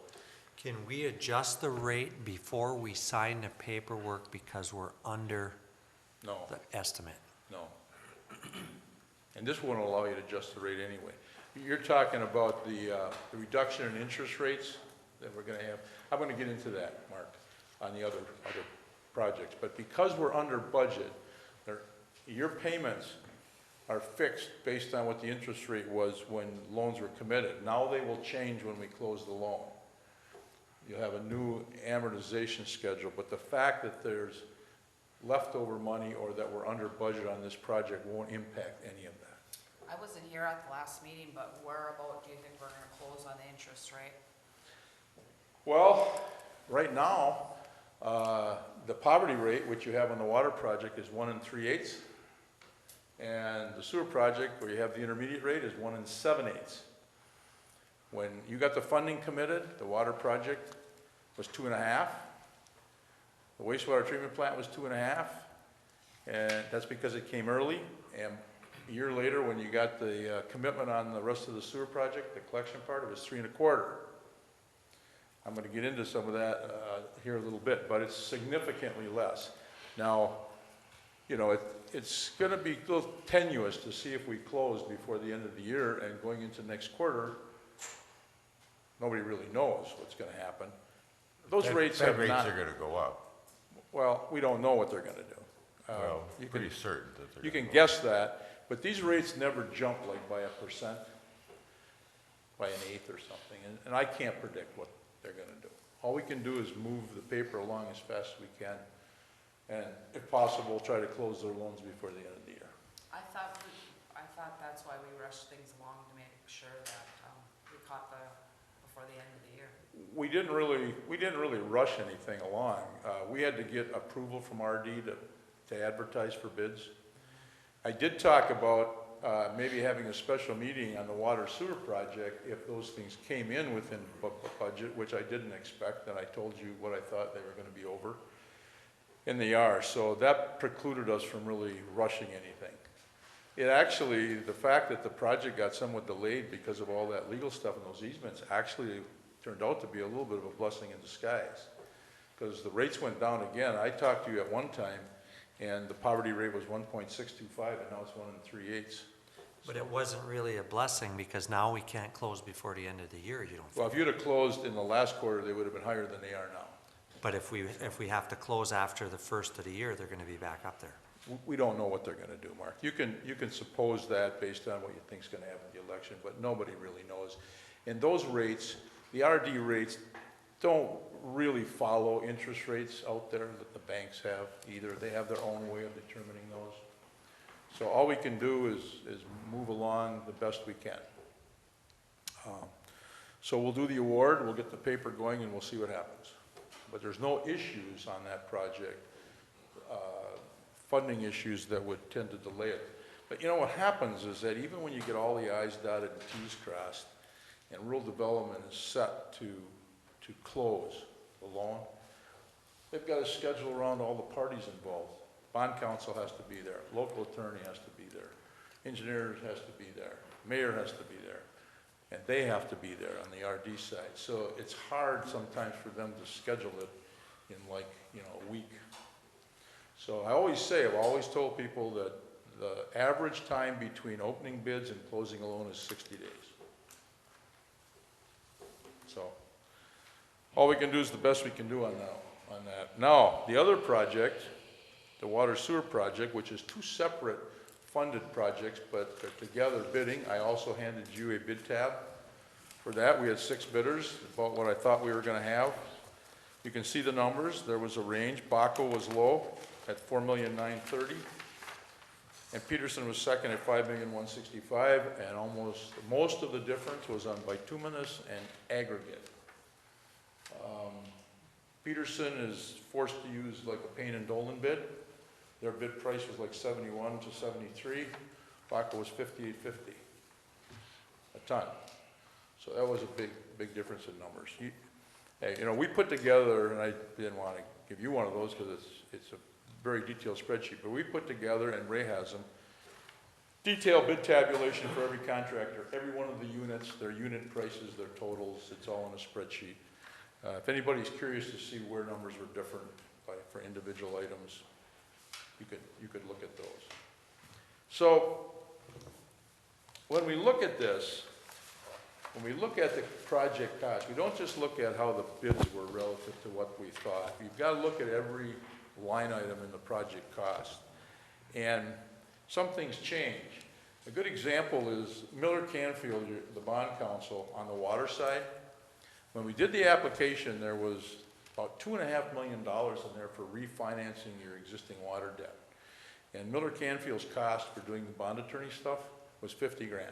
Can we adjust the rate before we sign the paperwork because we're under
no,
the estimate?
no. And this won't allow you to adjust the rate anyway. You're talking about the reduction in interest rates that we're going to have. I'm going to get into that, Mark, on the other projects. But because we're under budget, your payments are fixed based on what the interest rate was when loans were committed. Now they will change when we close the loan. You'll have a new amortization schedule, but the fact that there's leftover money or that we're under budget on this project won't impact any of that.
I wasn't here at the last meeting, but whereabout do you think we're gonna close on the interest rate?
Well, right now, the poverty rate, which you have on the water project, is 1 3/8. And the sewer project, where you have the intermediate rate, is 1 7/8. When you got the funding committed, the water project was 2.5. The wastewater treatment plant was 2.5. And that's because it came early. And a year later, when you got the commitment on the rest of the sewer project, the collection part, it was 3.25. I'm going to get into some of that here a little bit, but it's significantly less. Now, you know, it's going to be a little tenuous to see if we close before the end of the year, and going into next quarter, nobody really knows what's going to happen. Those rates have not.
Rates are going to go up.
Well, we don't know what they're going to do.
Well,
you
pretty
can,
certain that they're
you
gonna
can
go up.
guess that, but these rates never jump like by 1%. by an eighth or something, and I can't predict what they're gonna do. All we can do is move the paper along as fast as we can, and if possible, try to close their loans before the end of the year.
I thought that's why we rushed things along to make sure that, we caught before the end of the year.
We didn't really rush anything along. We had to get approval from RD to advertise for bids. I did talk about maybe having a special meeting on the water sewer project if those things came in within budget, which I didn't expect, and I told you what I thought they were gonna be over. And they are, so that precluded us from really rushing anything. It actually, the fact that the project got somewhat delayed because of all that legal stuff and those easements actually turned out to be a little bit of a blessing in disguise. Because the rates went down again. I talked to you at one time, and the poverty rate was 1.625, and now it's 1 3/8.
But it wasn't really a blessing, because now we can't close before the end of the year, you don't
Well,
think?
if you'd have closed in the last quarter, they would have been higher than they are now.
But if we have to close after the first of the year, they're gonna be back up there.
We don't know what they're gonna do, Mark. You can suppose that based on what you think's gonna happen in the election, but nobody really knows. And those rates, the RD rates, don't really follow interest rates out there that the banks have either. They have their own way of determining those. So all we can do is move along the best we can. So we'll do the award, we'll get the paper going, and we'll see what happens. But there's no issues on that project, funding issues that would tend to delay it. But you know what happens is that even when you get all the i's dotted and t's crossed, and rural development is set to close the loan, they've got a schedule around all the parties involved. Bond counsel has to be there, local attorney has to be there, engineer has to be there, mayor has to be there, and they have to be there on the RD side. So it's hard sometimes for them to schedule it in a week. So I've always told people that the average time between opening bids and closing a loan is 60 days. So all we can do is the best we can do on that. Now, the other project, the water sewer project, which is two separate funded projects, but they're together bidding. I also handed you a bid tab. For that, we had 6 bidders, about what I thought we were gonna have. You can see the numbers. There was a range. Baco was low at $4,930,000. And Peterson was second at $5,165,000, and most of the difference was on bituminous and aggregate. Peterson is forced to use like a Payne and Dolan bid. Their bid price was like 71 to 73. Baco was 58.50 a ton. So that was a big difference in numbers. We put together, and I didn't want to give you one of those because it's a very detailed spreadsheet, but we put together, and Ray has them, detailed bid tabulation for every contractor, every one of the units, their unit prices, their totals. It's all in a spreadsheet. If anybody's curious to see where numbers were different for individual items, you could look at those. So when we look at this, when we look at the project cost, we don't just look at how the bids were relative to what we thought. You've got to look at every line item in the project cost. And some things change. A good example is Miller Canfield, the bond counsel, on the water side. When we did the application, there was about $2.5 million in there for refinancing your existing water debt. And Miller Canfield's cost for doing the bond attorney stuff was $50,000.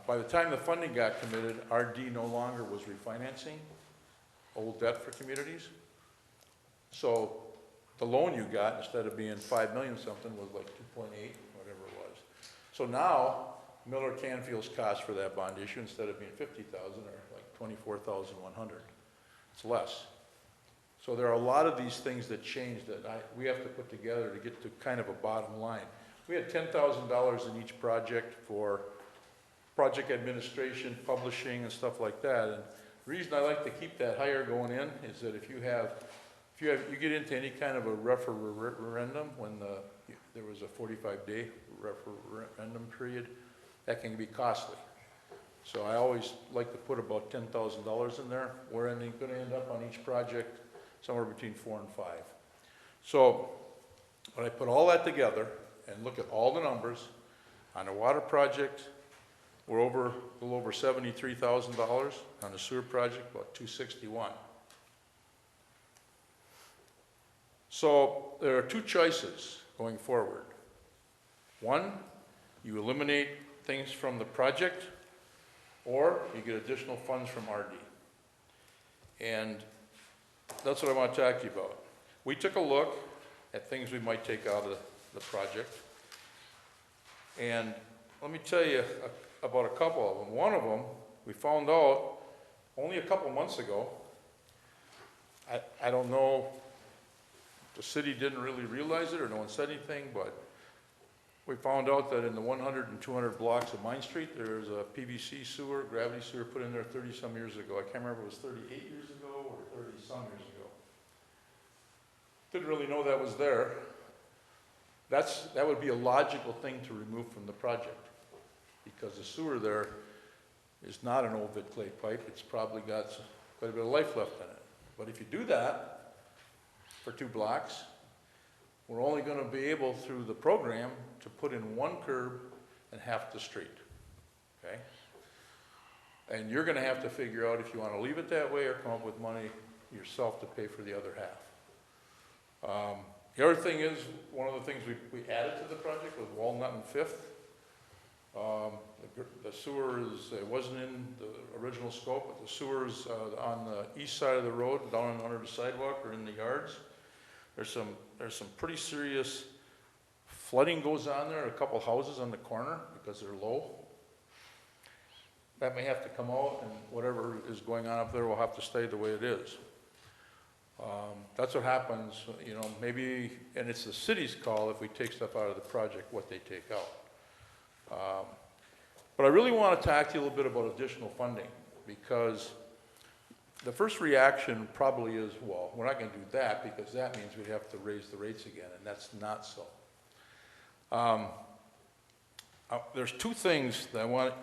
By the time the funding got committed, RD no longer was refinancing old debt for communities. So the loan you got, instead of being $5 million something, was like 2.8, whatever it was. So now, Miller Canfield's cost for that bond issue, instead of being $50,000, are like $24,100. It's less. So there are a lot of these things that change that we have to put together to get to kind of a bottom line. We had $10,000 in each project for project administration, publishing, and stuff like that. And the reason I like to keep that higher going in is that if you get into any kind of a referendum when there was a 45-day referendum period, that can be costly. So I always like to put about $10,000 in there. We're going to end up on each project somewhere between 4 and 5. So when I put all that together and look at all the numbers on the water project, we're over, a little over $73,000. On the sewer project, about $261,000. So there are two choices going forward. One, you eliminate things from the project, or you get additional funds from RD. And that's what I want to talk to you about. We took a look at things we might take out of the project. And let me tell you about a couple of them. One of them, we found out only a couple months ago. I don't know, the city didn't really realize it or no one said anything, but we found out that in the 100 and 200 blocks of Mine Street, there's a PVC sewer, gravity sewer put in there 30-some years ago. I can't remember if it was 38 years ago or 30-some years ago. Didn't really know that was there. That would be a logical thing to remove from the project, because the sewer there is not an old clay pipe. It's probably got quite a bit of life left in it. But if you do that for 2 blocks, we're only going to be able, through the program, to put in 1 curb and half the street, okay? And you're going to have to figure out if you want to leave it that way or come up with money yourself to pay for the other half. The other thing is, one of the things we added to the project was Walnut and Fifth. The sewer it wasn't in the original scope, but the sewer's on the east side of the road, down under the sidewalk or in the yards. There's some pretty serious flooding goes on there, a couple houses on the corner because they're low. That may have to come out, and whatever is going on up there will have to stay the way it is. That's what happens, you know, maybe, and it's the city's call if we take stuff out of the project, what they take out. But I really want to talk to you a little bit about additional funding, because the first reaction probably is, well, we're not going to do that because that means we'd have to raise the rates again, and that's not so. There's 2 things that I want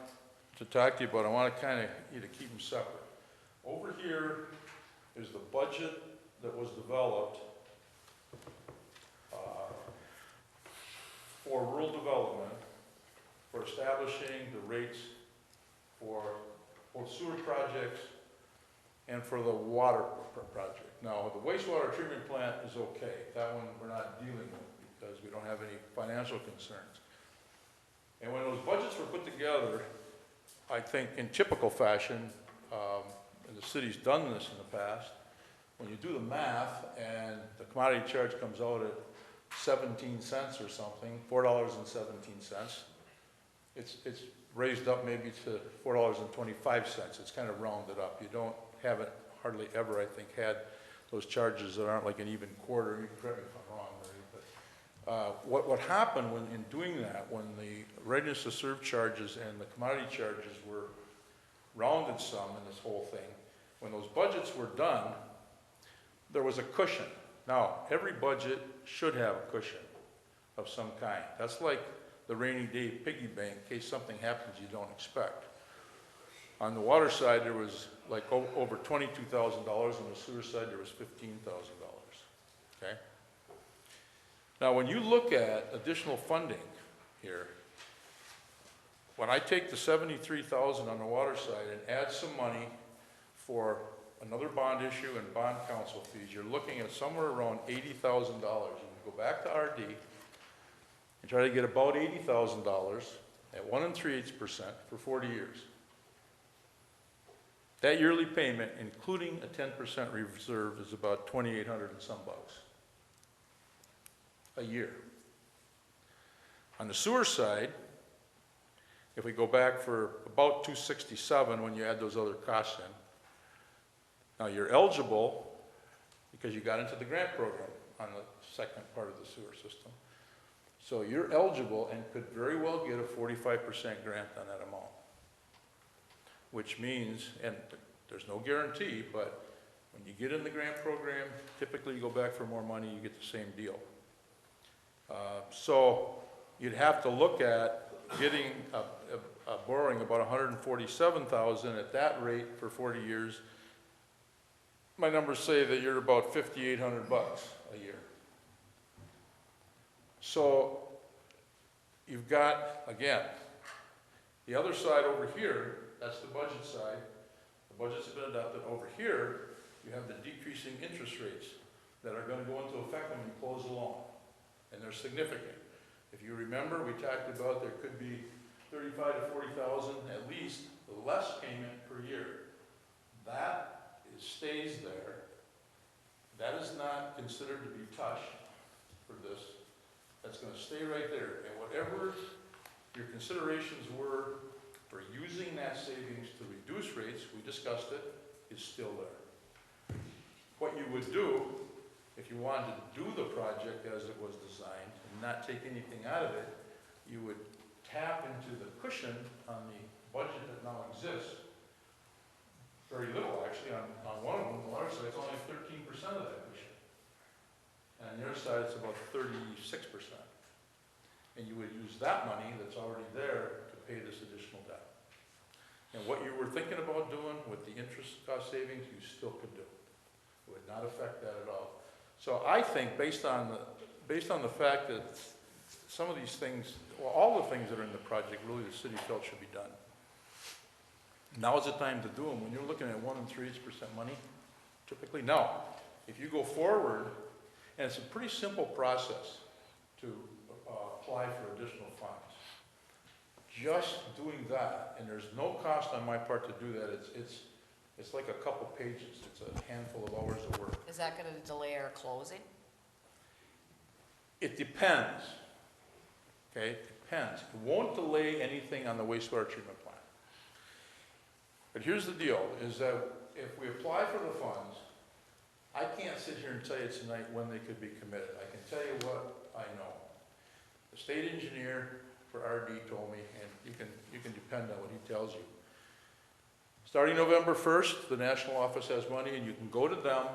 to talk to you about. I want to kind of you to keep them separate. Over here is the budget that was developed for rural development for establishing the rates for both sewer projects and for the water project. Now, the wastewater treatment plant is okay. That one we're not dealing with because we don't have any financial concerns. And when those budgets were put together, I think in typical fashion, and the city's done this in the past, when you do the math and the commodity charge comes out at 17 cents or something, $4.17, it's raised up maybe to $4.25. It's kind of rounded up. You don't have it hardly ever, I think, had those charges that aren't like an even quarter. You can correct me if I'm wrong, Larry, but what happened when in doing that, when the readiness to serve charges and the commodity charges were rounded some in this whole thing, when those budgets were done, there was a cushion. Now, every budget should have a cushion of some kind. That's like the rainy day piggy bank in case something happens you don't expect. On the water side, there was like over $22,000. On the sewer side, there was $15,000, okay? Now, when you look at additional funding here, when I take the $73,000 on the water side and add some money for another bond issue and bond counsel fees, you're looking at somewhere around $80,000. You can go back to RD and try to get about $80,000 at 1 3/8% for 40 years. That yearly payment, including a 10% reserve, is about $2,800 and some bucks a year. On the sewer side, if we go back for about $267 when you add those other costs in, now you're eligible because you got into the grant program on the second part of the sewer system. So you're eligible and could very well get a 45% grant on that amount, which means, and there's no guarantee, but when you get in the grant program, typically you go back for more money, you get the same deal. So you'd have to look at getting borrowing about $147,000 at that rate for 40 years. My numbers say that you're about $5,800 a year. So you've got, again, The other side over here, that's the budget side. The budgets have been adopted. Over here, you have the decreasing interest rates that are gonna go into effect when you close the loan. And they're significant. If you remember, we talked about there could be 35 to 40,000 at least less payment per year. That stays there. That is not considered to be touched for this. That's gonna stay right there. And whatever your considerations were for using that savings to reduce rates, we discussed it, is still there. What you would do, if you wanted to do the project as it was designed and not take anything out of it, you would tap into the cushion on the budget that now exists. Very little, actually, on one of them, the water side, it's only 13% of that cushion. And on the other side, it's about 36%. And you would use that money that's already there to pay this additional debt. And what you were thinking about doing with the interest cost savings, you still could do. It would not affect that at all. So I think, based on the fact that some of these things, well, all the things that are in the project, really the city felt should be done. Now is the time to do them. When you're looking at 1 3/8% money, typically, now, if you go forward, and it's a pretty simple process to apply for additional funds. Just doing that, and there's no cost on my part to do that, it's like a couple pages, it's a handful of hours of work.
Is that gonna delay our closing?
It depends, okay, it depends. It won't delay anything on the wastewater treatment plant. But here's the deal, is that if we apply for the funds, I can't sit here and tell you tonight when they could be committed. I can tell you what I know. The state engineer for RD told me, and you can depend on what he tells you. Starting November 1st, the national office has money, and you can go to them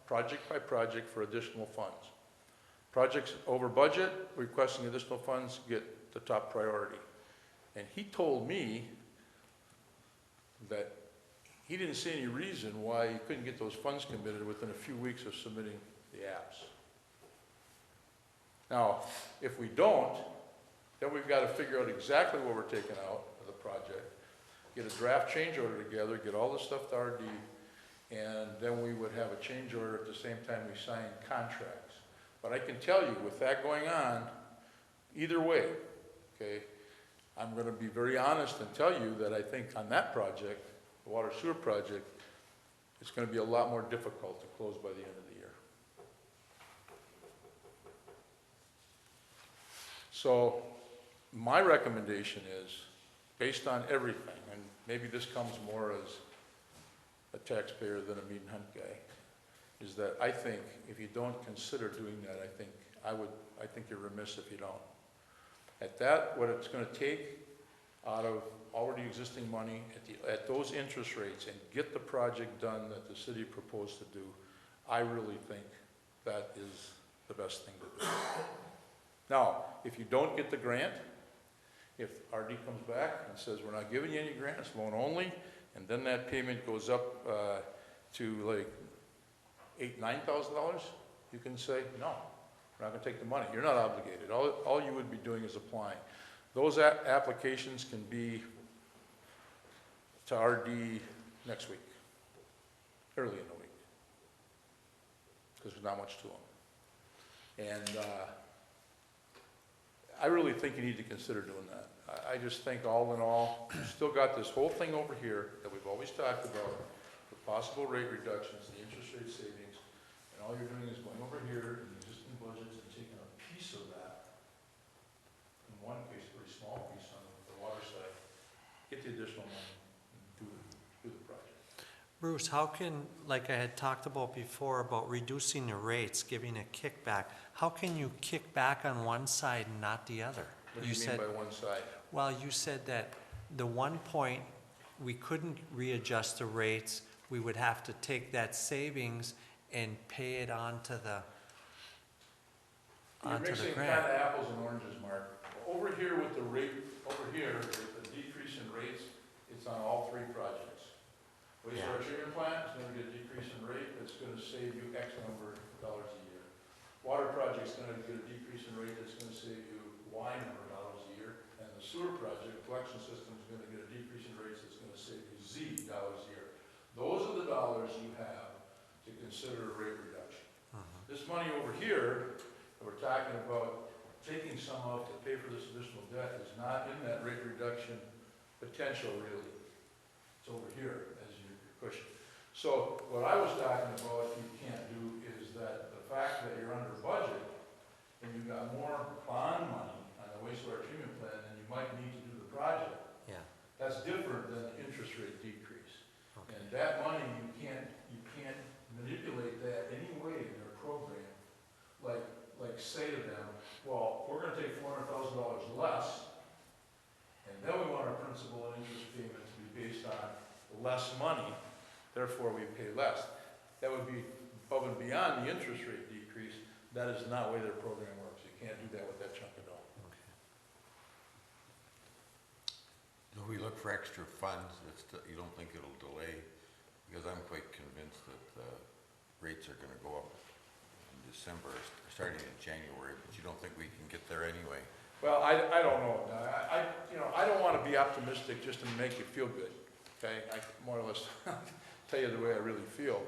project by project for additional funds. Projects over budget, requesting additional funds, get the top priority. And he told me that he didn't see any reason why he couldn't get those funds committed within a few weeks of submitting the apps. Now, if we don't, then we've got to figure out exactly what we're taking out of the project, get a draft change order together, get all the stuff to RD, and then we would have a change order at the same time we sign contracts. But I can tell you, with that going on, either way, okay, I'm going to be very honest and tell you that I think on that project, the water sewer project, it's going to be a lot more difficult to close by the end of the year. So my recommendation is, based on everything, and maybe this comes more as a taxpayer than a meat and hunt guy, is that I think if you don't consider doing that, I think you're remiss if you don't. At that, what it's going to take out of already existing money at those interest rates and get the project done that the city proposed to do, I really think that is the best thing to do. Now, if you don't get the grant, if RD comes back and says, we're not giving you any grants, loan only, and then that payment goes up to like $8,000-9,000, you can say, no, we're not going to take the money. You're not obligated. All you would be doing is applying. Those applications can be to RD next week, early in the week, because there's not much to them. And I really think you need to consider doing that. I just think all in all, you've still got this whole thing over here that we've always talked about, the possible rate reductions, the interest rate savings, and all you're doing is going over here in the existing budgets and taking a piece of that, in one case, a pretty small piece on the water side, get the additional money and do the project.
Bruce, how can, like I had talked about before, about reducing the rates, giving a kickback, how can you kick back on one side and not the other?
What do you mean by one side?
Well, you said that the one point, we couldn't readjust the rates, we would have to take that savings and pay it onto the
You're mixing kind of apples and oranges, Mark. Over here with the rate, over here, with the decrease in rates, it's on all three projects. Wastewater treatment plant is going to get a decrease in rate that's going to save you X number of dollars a year. Water project's going to get a decrease in rate that's going to save you Y number of dollars a year. And the sewer project, collection collection system is gonna get a decrease in rates that's gonna save you Z dollars a year. Those are the dollars you have to consider a rate reduction. This money over here, that we're talking about taking some out to pay for this additional debt is not in that rate reduction potential really. It's over here as you're pushing. So what I was talking about you can't do is that the fact that you're under budget and you've got more bond money on the wastewater treatment plant than you might need to do the project,
Yeah,
that's different than the interest rate decrease.
okay.
And that money, you can't manipulate that any way in their program. Like say to them, well, we're gonna take $400,000 less, and then we want our principal and interest payment to be based on less money, therefore we pay less. That would be above and beyond the interest rate decrease. That is not the way their program works. You can't do that with that chunk of dough.
Do we look for extra funds? You don't think it'll delay? Because I'm quite convinced that the rates are gonna go up in December, starting in January, but you don't think we can get there anyway?
Well, I don't know. I don't want to be optimistic just to make you feel good, okay? I more or less tell you the way I really feel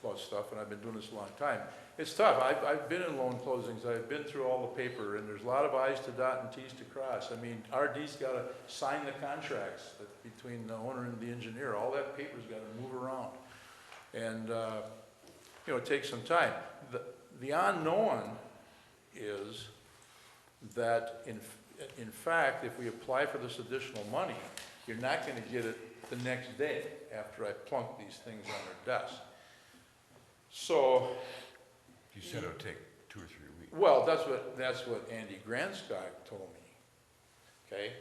about stuff, and I've been doing this a long time. It's tough. I've been in loan closings. I've been through all the paper, and there's a lot of I's to dot and T's to cross. I mean, RD's got to sign the contracts between the owner and the engineer. All that paper's got to move around. And, it takes some time. The unknown is that, in fact, if we apply for this additional money, you're not going to get it the next day after I plunk these things on their desk. So,
You said it would take 2 or 3 weeks.
well, that's what Andy Grandskog told me, okay?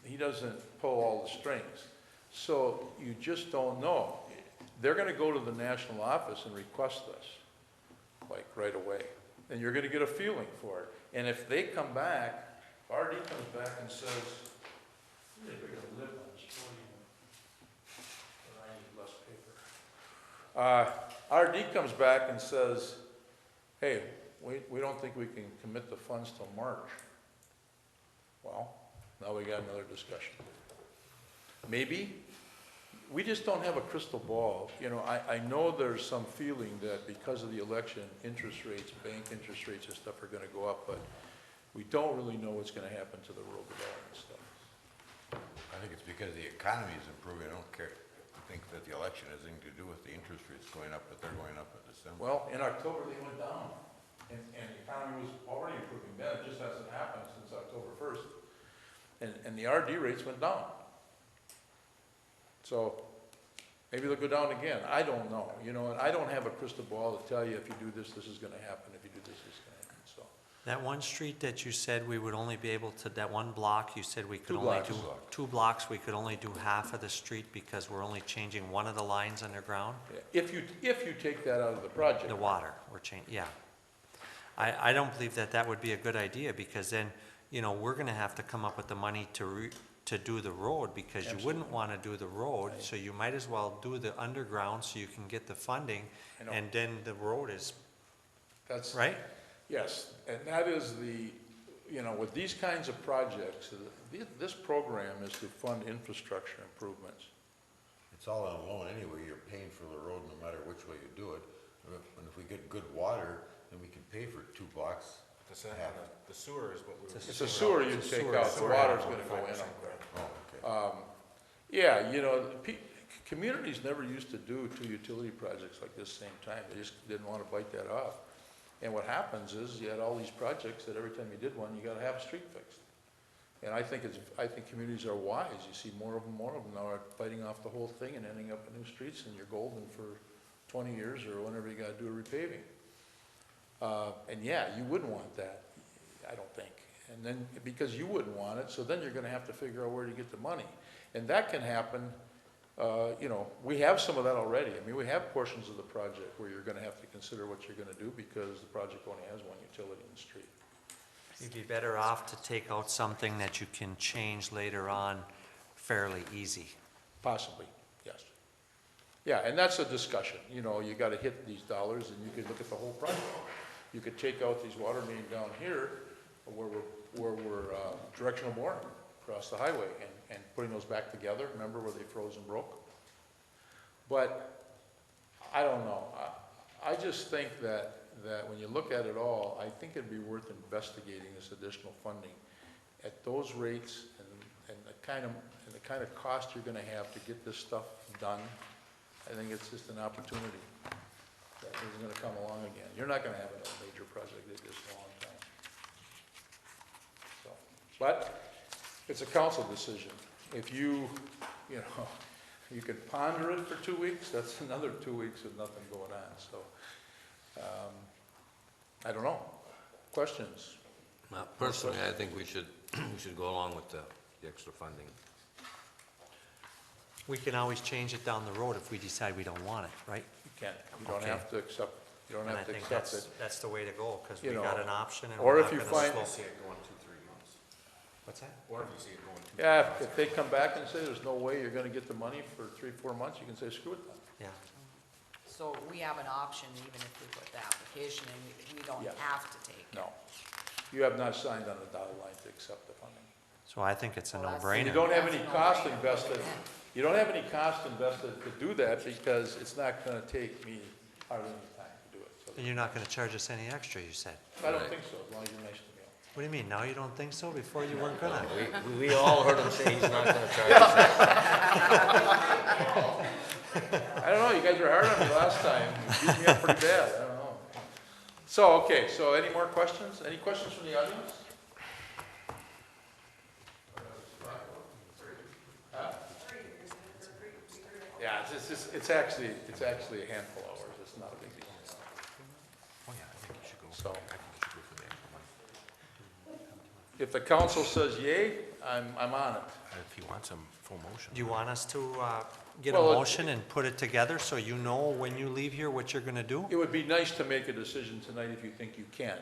He doesn't pull all the strings. So you just don't know. They're going to go to the national office and request this, like right away. And you're going to get a feeling for it. And if they come back, RD comes back and says, "You're going to live on this podium, or I need less paper." RD comes back and says, "Hey, we don't think we can commit the funds till March." Well, now we got another discussion. Maybe. We just don't have a crystal ball. I know there's some feeling that because of the election, interest rates, bank interest rates and stuff are gonna go up, but we don't really know what's gonna happen to the rural development stuff.
I think it's because the economy is improving. I don't think that the election has anything to do with the interest rates going up, but they're going up in December.
Well, in October, they went down, and the economy was already improving then. It just hasn't happened since October 1st. And the RD rates went down. So maybe they'll go down again. I don't know. And I don't have a crystal ball to tell you if you do this, this is going to happen. If you do this, this is going to happen. So
That one street that you said we would only be able to, that one block, you said we could
Two
only
blocks.
do, 2 blocks, we could only do half of the street because we're only changing one of the lines underground?
yeah, if you take that out of the project,
The water, we're changing, yeah. I don't believe that would be a good idea, because then, we're gonna have to come up with the money to do the road, because you wouldn't wanna do the road, so you might as well do the underground so you can get the funding,
I know.
and then the road is,
that's
right?
Yes, and that is with these kinds of projects, this program is to fund infrastructure improvements.
It's all on loan anyway. You're paying for the road no matter which way you do it. And if we get good water, then we can pay for 2 blocks.
The sewer is what we were.
It's a sewer you
It's a
take
sewer.
out, the water's gonna go in up there.
Oh, okay.
Yeah, communities never used to do 2 utility projects like this same time. They just didn't want to bite that off. And what happens is you had all these projects that every time you did one, you gotta have a street fixed. And I think communities are wise. You see more of them now are biting off the whole thing and ending up in new streets, and you're golden for 20 years or whenever you gotta do a repaving. And yeah, you wouldn't want that, I don't think. And then, because you wouldn't want it, so then you're gonna have to figure out where to get the money. And that can happen, we have some of that already. I mean, we have portions of the project where you're gonna have to consider what you're gonna do because the project only has one utility in the street.
You'd be better off to take out something that you can change later on fairly easy.
Possibly, yes. Yeah, and that's a discussion. You gotta hit these dollars and you could look at the whole project. You could take out these water main down here where we're directional boring. across the highway and putting those back together, remember where they froze and broke? But, I don't know, I just think that when you look at it all, I think it'd be worth investigating this additional funding at those rates and the kind of cost you're gonna have to get this stuff done. I think it's just an opportunity that isn't gonna come along again. You're not gonna have another major project like this in a long time. So, but it's a council decision. If you know, you can ponder it for 2 weeks, that's another 2 weeks with nothing going on, so. I don't know. Questions?
Well, personally, I think we should go along with the extra funding.
We can always change it down the road if we decide we don't want it, right?
You can't, you don't
Okay.
have to accept, you don't
And I
have to
think
accept it.
that's the way to go, because we
You know,
got an option and
or
we're
if
not
you
gonna
find-
slow.
See it going 2-3 months.
What's that?
Or if you see it going 2-3
Yeah,
months.
if they come back and say there's no way you're gonna get the money for 3-4 months, you can say, screw it then.
Yeah.
So we have an option even if we put the application in, we don't
Yes.
have to take it.
No. You have not signed on the dotted line to accept the funding.
So I think it's a
Well, that's-
And you
no-brainer.
don't have any
That's a
cost
no-brainer.
invested, you don't have any cost invested to do that because it's not gonna take me hardly any time to do it. So
And you're not gonna charge us any extra, you said.
I don't think so, as long as you're nice to me.
What do you mean, now you don't think so? Before you weren't gonna?
We all heard him say he's not gonna charge us.
I don't know, you guys were hard on me last time. You beat me up pretty bad, I don't know. So, okay, so any more questions? Any questions from the audience? Huh? Yeah, it's actually a handful of hours, it's not a big deal.
Oh, yeah, I think you should go.
So-
I think you should go for the extra money.
If the council says yay, I'm on it.
If you want some full motion.
Do you want us to get a
Well,
motion and put it together so you know when you leave here what you're gonna do?
It would be nice to make a decision tonight if you think you can.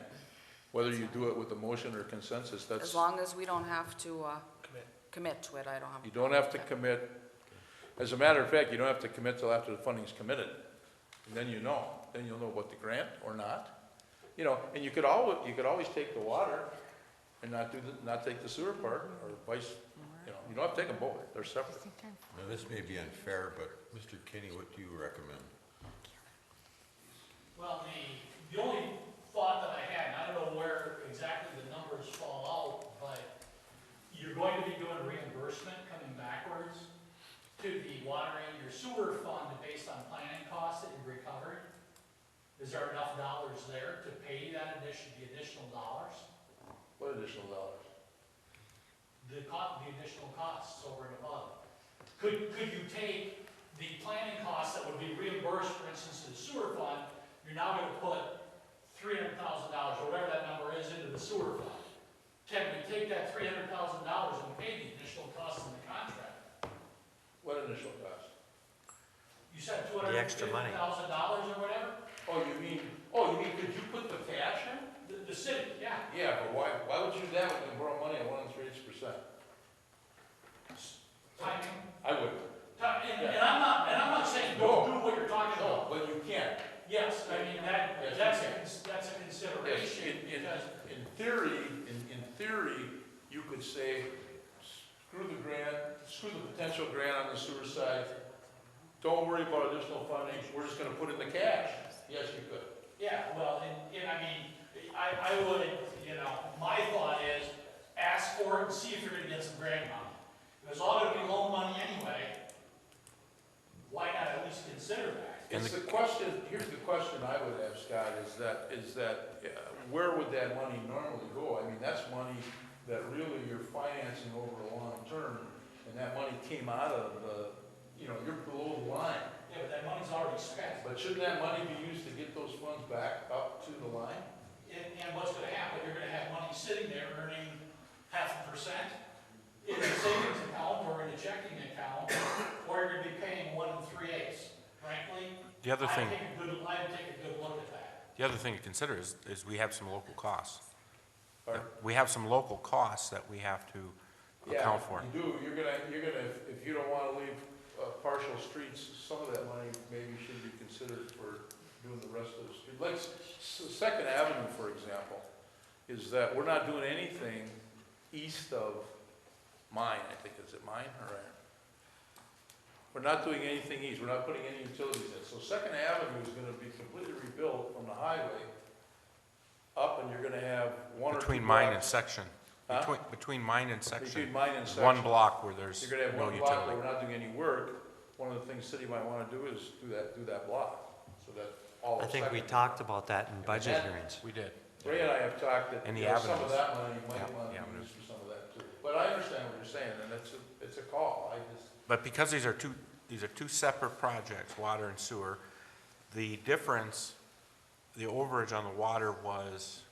Whether you do it with a motion or consensus,
As
that's,
long as we don't have to,
Commit.
commit to it, I don't have. a
you don't
problem
have to
with it.
commit. As a matter of fact, you don't have to commit till after the funding's committed. And then you know, then you'll know what the grant or not. You know, and you could always take the water and not take the sewer part, or vice, you don't have to take them both, they're separate.
Now, this may be unfair, but Mr. Kinney, what do you recommend?
Well, the only thought that I had, and I don't know where exactly the numbers fall out, but you're going to be doing reimbursement coming backwards to the water and your sewer fund based on planning costs that you've recovered. Is there enough dollars there to pay that the additional dollars?
What additional dollars?
The additional costs over and above. Could you take the planning costs that would be reimbursed, for instance, to the sewer fund, you're now gonna put $300,000, or whatever that number is, into the sewer fund. Can we take that $300,000 and pay the additional costs in the contract?
What initial cost?
You said
The extra money.
$250,000 or whatever?
Oh, you mean, could you put the cash in?
The city, yeah.
Yeah, but why would you do that when you borrow money at 1 3/8%?
Timing.
I wouldn't.
And I'm not saying don't do what you're talking
No,
about.
but you can't.
Yes, I mean,
Yes,
that's a
Yes,
consideration, because
in theory, you could say, screw the potential grant on the sewer side. Don't worry about additional funding, we're just gonna put in the cash. Yes, you could.
yeah, well, and I mean, I would, my thought is, ask for it and see if you're gonna get some grant money. If it's all gonna be loan money anyway, why not at least consider that?
It's the question, here's the question I would have, Scott, is that where would that money normally go? I mean, that's money that really you're financing over a long term, and that money came out of you're below the line.
Yeah, but that money's already spent.
But shouldn't that money be used to get those funds back up to the line?
And what's gonna happen, you're gonna have money sitting there earning 0.5% in the savings account or in the checking account, or you're gonna be paying 1 3/8. Frankly,
The other thing,
I'd take a good look at that.
the other thing to consider is we have some local costs.
Pardon?
We have some local costs that we have to account for.
Yeah, you do, you're gonna, if you don't wanna leave partial streets, some of that money maybe should be considered for doing the rest of the street. Like Second Avenue, for example, is that we're not doing anything east of mine, I think, is it mine or? We're not doing anything east, we're not putting any utilities in. So Second Avenue is gonna be completely rebuilt from the highway up, and you're gonna have one or two
Between mine and
blocks.
section.
Huh?
Between mine and section.
Between mine and
there's
section.
one block where there's
You're gonna have
no
one block where
utility.
we're not doing any work. One of the things city might wanna do is do that block, so that all
I
of
think we
Second.
talked about that in budget
that-
hearings.
We did.
Ray and I have talked that,
And the
you know, some of
avenues.
that money you might
Yeah,
wanna
the avenues.
use for some of that too. But I understand what you're saying, and it's a call,
But because these are two separate projects, water and sewer, the difference, the overage on the water was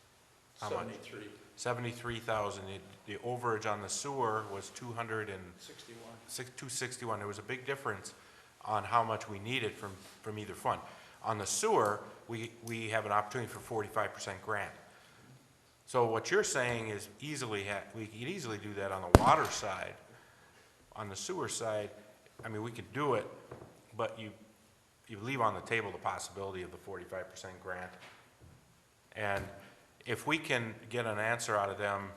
how much?
73,
73,000. The overage on the sewer was
61.
261. There was a big difference on how much we needed from either fund. On the sewer, we have an opportunity for 45% grant. So what you're saying is we could easily do that on the water side. On the sewer side, I mean, we could do it, but you leave on the table the possibility of the 45% grant. And if we can get an answer out of them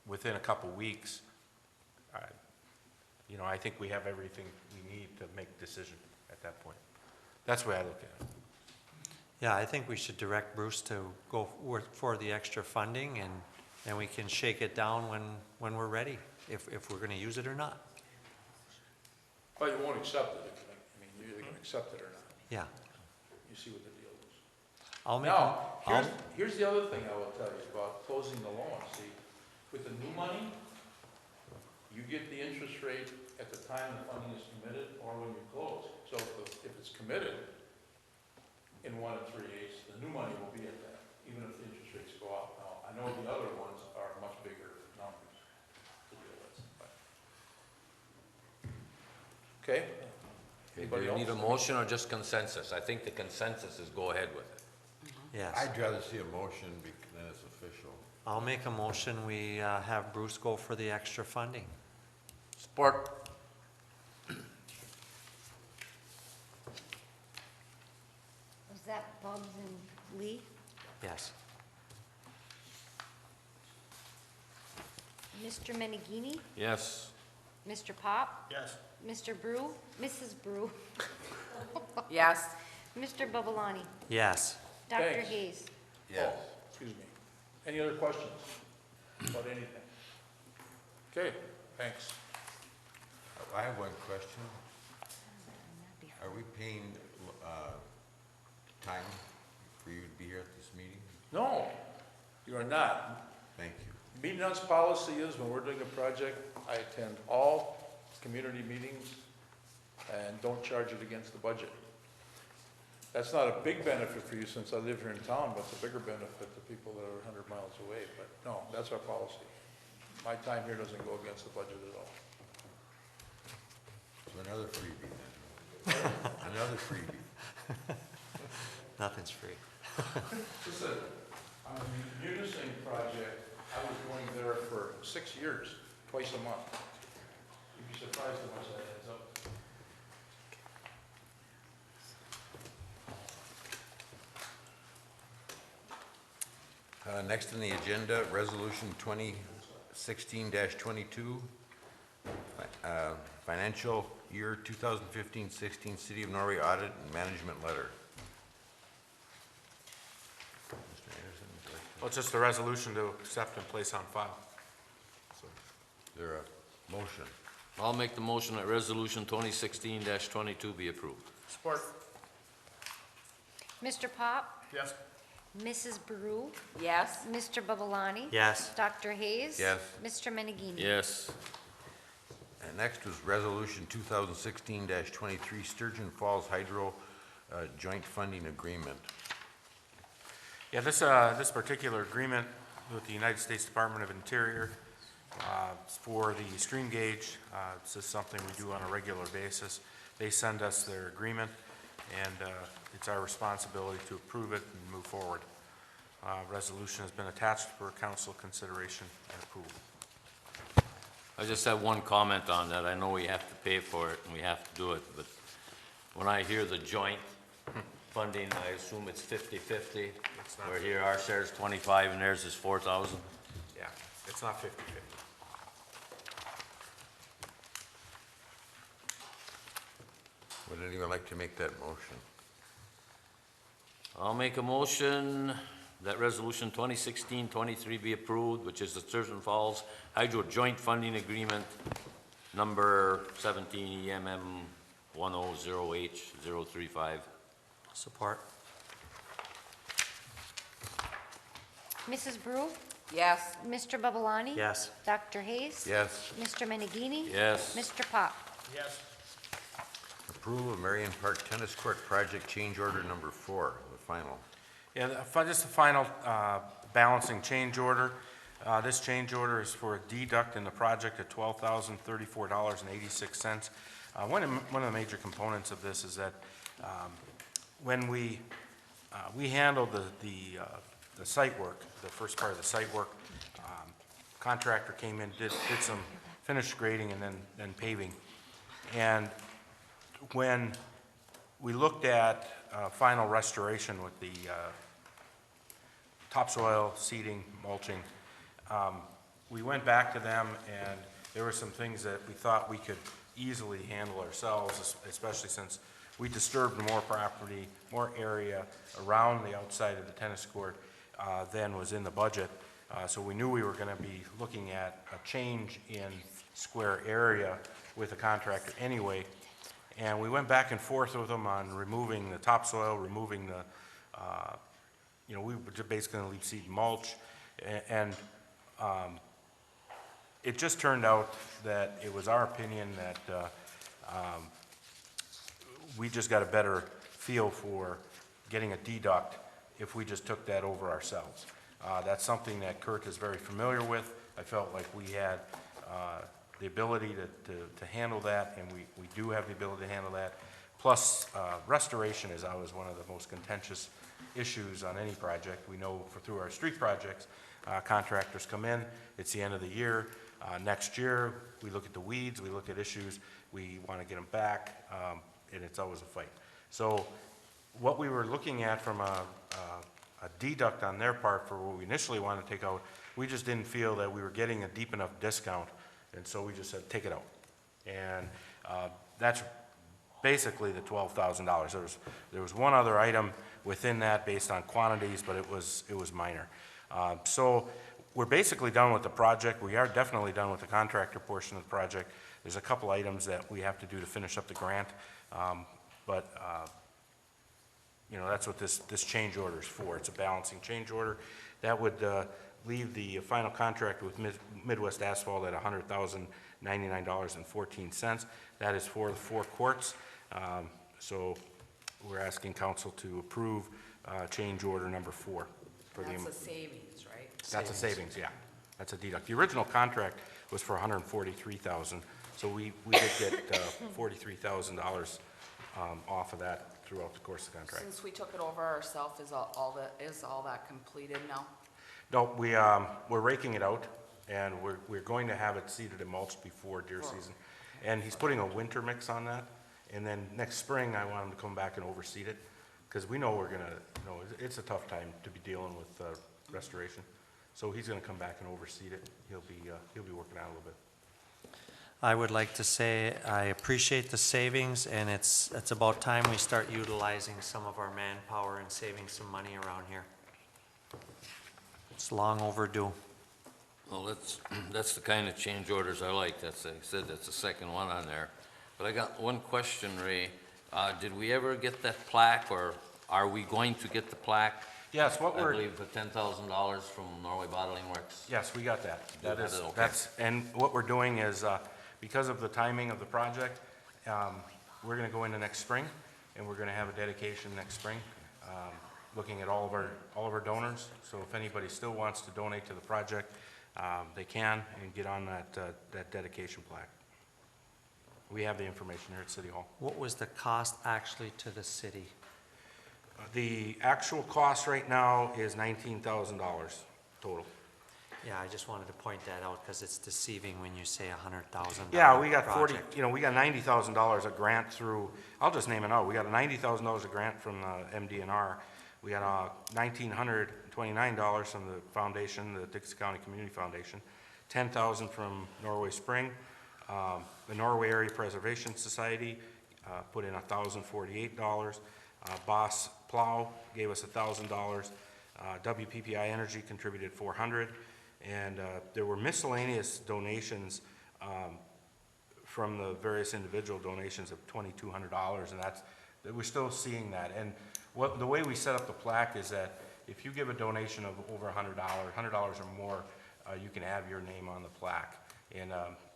within a couple weeks, you know, I think we have everything we need to make a decision at that point. That's the way I look at it.
Yeah, I think we should direct Bruce to go for the extra funding, and we can shake it down when we're ready, if we're gonna use it or not.
Well, you won't accept it, I mean, you're either gonna accept it or not.
Yeah.
You see what the deal is.
I'll make,
Now,
I'll,
here's the other thing I will tell you about closing the loan. See, with the new money, you get the interest rate at the time the funding is committed or when you close. So if it's committed in 1 3/8, the new money will be at that, even if the interest rates go up. Now, I know the other ones are much bigger numbers to deal with. But. Okay?
Do
Anybody
you need a
else?
motion or just consensus? I think the consensus is go ahead with it.
yes.
I'd rather see a motion, then it's official.
I'll make a motion, we have Bruce go for the extra funding.
Support.
Was that Bugs and Lee?
Yes.
Mr. Menegini?
Yes.
Mr. Pop?
Yes.
Mr. Brew? Mrs. Brew?
Yes.
Mr. Babalani?
Yes.
Dr.
Thanks.
Hayes?
Yes.
Oh, excuse me. Any other questions about anything? Okay, thanks.
I have one question. Are we paying, time for you to be here at this meeting?
No, you are not.
Thank you.
Maintenance policy is when we're doing a project, I attend all community meetings and don't charge it against the budget. That's not a big benefit for you since I live here in town, but it's a bigger benefit to people that are 100 miles away. But no, that's our policy. My time here doesn't go against the budget at all.
So another freebie then. Another freebie.
Listen,
Nothing's free.
on the Munising project, I was going there for 6 years, twice a month. You'd be surprised how much that adds up.
Next on the agenda, Resolution 2016-22, Financial Year 2015-16 City of Norway Audit and Management Letter. Mr. Anderson, would you like to-
Well, it's just a resolution to accept and place on file. So,
Is there a motion?
I'll make the motion that resolution 2016-22 be approved.
Support.
Mr. Pop?
Yes.
Mrs. Brew?
Yes.
Mr. Babalani?
Yes.
Dr. Hayes?
Yes.
Mr. Menegini?
Yes.
And next was Resolution 2016-23 Sturgeon Falls Hydro Joint Funding Agreement.
yeah, this particular agreement with the United States Department of Interior for the stream gauge, this is something we do on a regular basis. They send us their agreement, and it's our responsibility to approve it and move forward. Resolution has been attached for council consideration and approval.
I just have one comment on that. I know we have to pay for it and we have to do it, but when I hear the joint funding, I assume it's 50/50.
It's not.
Where here our share is 25 and theirs is 4,000.
Yeah, it's not 50/50.
Would anyone like to make that motion?
I'll make a motion that resolution 2016-23 be approved, which is the Thurston Falls Hydro Joint Funding Agreement number 17 EMM 100H035.
Support.
Mrs. Brew?
Yes.
Mr. Babalani?
Yes.
Dr. Hayes?
Yes.
Mr. Menigini?
Yes.
Mr. Pop?
Yes.
Approval of Marion Park Tennis Court Project Change Order Number 4, the final.
Yeah, just the final balancing change order. This change order is for a deduct in the project at $12,034.86. One of the major components of this is that when we handled the site work, the first part of the site work, contractor came in, did some finished grading and then paving. And when we looked at final restoration with the topsoil, seeding, mulching, we went back to them, and there were some things that we thought we could easily handle ourselves, especially since we disturbed more property, more area around the outside of the tennis court than was in the budget. So we knew we were going to be looking at a change in square area with the contractor anyway. And we went back and forth with them on removing the topsoil, removing the, we were just basically going to leave seed and mulch. And it just turned out that it was our opinion that we just got a better feel for getting a deduct if we just took that over ourselves. That's something that Kurt is very familiar with. I felt like we had the ability to handle that, and we do have the ability to handle that. Plus, restoration is always one of the most contentious issues on any project. We know through our street projects, contractors come in, it's the end of the year. Next year, we look at the weeds, we look at issues, we want to get them back, and it's always a fight. So what we were looking at from a deduct on their part for what we initially wanted to take out, we just didn't feel that we were getting a deep enough discount, and so we just said, take it out. And that's basically the $12,000. There was one other item within that based on quantities, but it was minor. So we're basically done with the project. We are definitely done with the contractor portion of the project. There's a couple items that we have to do to finish up the grant, but that's what this change order is for. It's a balancing change order. That would leave the final contract with Midwest Asphalt at $100,099.14. That is for the 4 courts. So we're asking council to approve change order number 4.
That's a savings, right?
That's a savings, yeah. That's a deduct. The original contract was for $143,000, so we did get $43,000 off of that throughout the course of the contract.
Since we took it over ourselves, is all that completed now?
No, we're raking it out, and we're going to have it seeded and mulched before deer season. And he's putting a winter mix on that, and then next spring, I want him to come back and overseed it, because we know we're gonna, it's a tough time to be dealing with restoration. So he's gonna come back and overseed it. He'll be working on it a little bit.
I would like to say I appreciate the savings, and it's about time we start utilizing some of our manpower and saving some money around here. It's long overdue.
Well, that's the kind of change orders I like. That's the second one on there. But I got one question, Ray. Did we ever get that plaque, or are we going to get the plaque?
Yes,
I believe for $10,000 from Norway Bottling Works.
Yes, we got that.
You have it, okay.
And what we're doing is, because of the timing of the project, we're gonna go into next spring, and we're gonna have a dedication next spring, looking at all of our donors. So if anybody still wants to donate to the project, they can, and get on that dedication plaque. We have the information here at City Hall.
What was the cost actually to the city?
The actual cost right now is $19,000 total.
Yeah, I just wanted to point that out because it's deceiving when you say $100,000.
Yeah, we got
project.
we got $90,000 a grant through, I'll just name it out. We got a $90,000 a grant from MDNR. We got $1,929 from the foundation, the Dixie County Community Foundation, $10,000 from Norway Spring, the Norway Area Preservation Society, put in $1,048. Boss Plow gave us $1,000. WPPI Energy contributed $400. And there were miscellaneous donations from the various individual donations of $2,200, and we're still seeing that. And the way we set up the plaque is that if you give a donation of over $100 or more, you can have your name on the plaque. And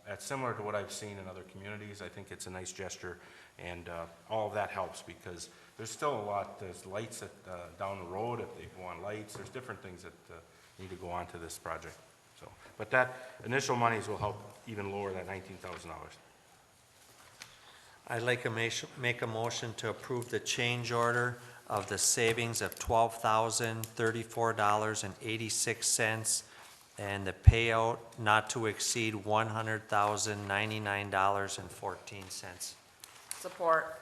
that's similar to what I've seen in other communities. I think it's a nice gesture, and all of that helps because there's still a lot. There's lights down the road if they go on lights. There's different things that need to go on to this project. So, but that initial monies will help even lower that $19,000.
I'd like to make a motion to approve the change order of the savings of $12,034.86 and the payout not to exceed $100,099.14.
Support.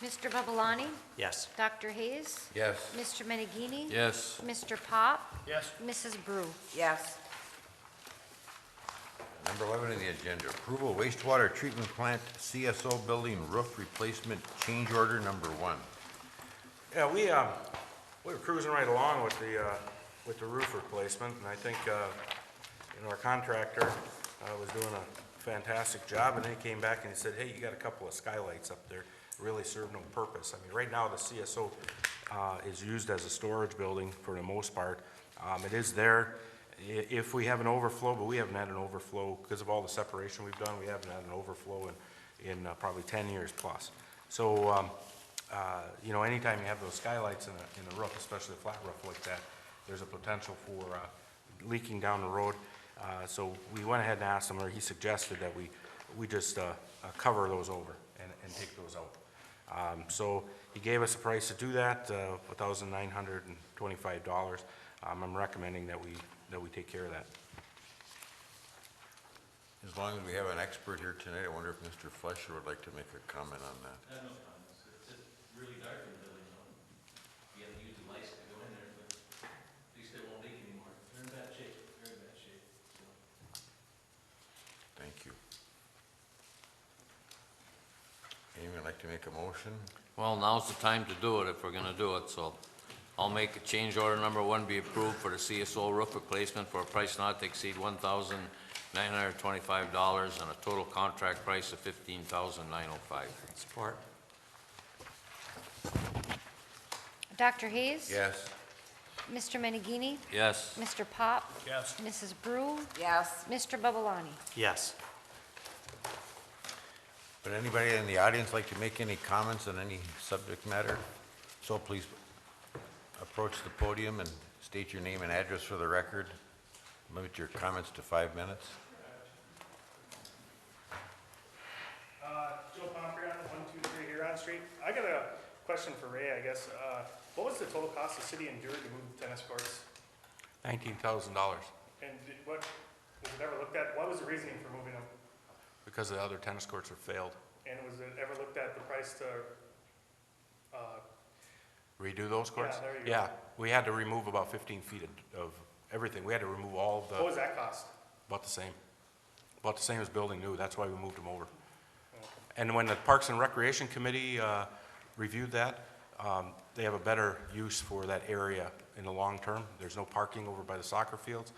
Mr. Babalani?
Yes.
Dr. Hayes?
Yes.
Mr. Menegini?
Yes.
Mr. Pop?
Yes.
Mrs. Brew?
Yes.
Number 11 on the agenda, approval of wastewater treatment plant CSO building roof replacement change order number 1.
Yeah, we were cruising right along with the roof replacement, and I think our contractor was doing a fantastic job, and then he came back and he said, hey, you got a couple of skylights up there, really serve no purpose. I mean, right now the CSO is used as a storage building for the most part. It is there if we have an overflow, but we haven't had an overflow because of all the separation we've done. We haven't had an overflow in probably 10 years plus. So, anytime you have those skylights in a roof, especially a flat roof like that, there's a potential for leaking down the road. So we went ahead and asked him, or he suggested that we just cover those over and take those out. So he gave us a price to do that, $1,925. I'm recommending that we take care of that.
As long as we have an expert here tonight, I wonder if Mr. Fleischer would like to make a comment on that.
I have no comments. It's really dark in the building, though. You have to use the lights to go in there, but at least they won't leak anymore. They're in bad shape, very bad shape.
Thank you. Anyone like to make a motion?
Well, now's the time to do it if we're gonna do it, so I'll make a change order number 1 be approved for the CSO roof replacement for a price not to exceed $1,925 and a total contract price of $15,905.
Support.
Dr. Hayes?
Yes.
Mr. Menegini?
Yes.
Mr. Pop?
Yes.
Mrs. Brew?
Yes.
Mr. Babalani?
Yes.
Would anybody in the audience like to make any comments on any subject matter? So please approach the podium and state your name and address for the record. Limit your comments to 5 minutes.
Joe Pomprion, 123 Huron Street. I got a question for Ray, I guess. What was the total cost the city endured to move the tennis courts?
$19,000
And was it ever looked at? What was the reasoning for moving them?
because the other tennis courts have failed.
And was it ever looked at the price to,
Redo those courts?
there you go.
Yeah, we had to remove about 15 feet of everything. We had to remove all of
what
the,
was that cost?
about the same. About the same as building new, that's why we moved them over. And when the Parks and Recreation Committee reviewed that, they have a better use for that area in the long term. There's no parking over by the soccer fields.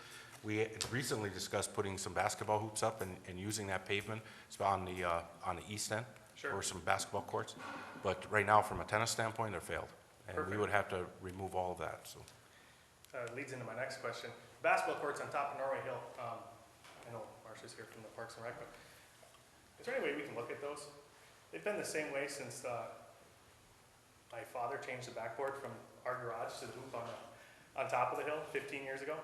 We recently discussed putting some basketball hoops up and using that pavement on the east end
Sure.
for some basketball courts. But right now, from a tennis standpoint, they're failed. And we
Perfect.
would have to remove all of that, so.
Leads into my next question. Basketball courts on top of Norway Hill. I know Marcia's here from the Parks and Rec, but is there any way we can look at those? They've been the same way since my father changed the backboard from our garage to the hoop on top of the hill 15 years ago.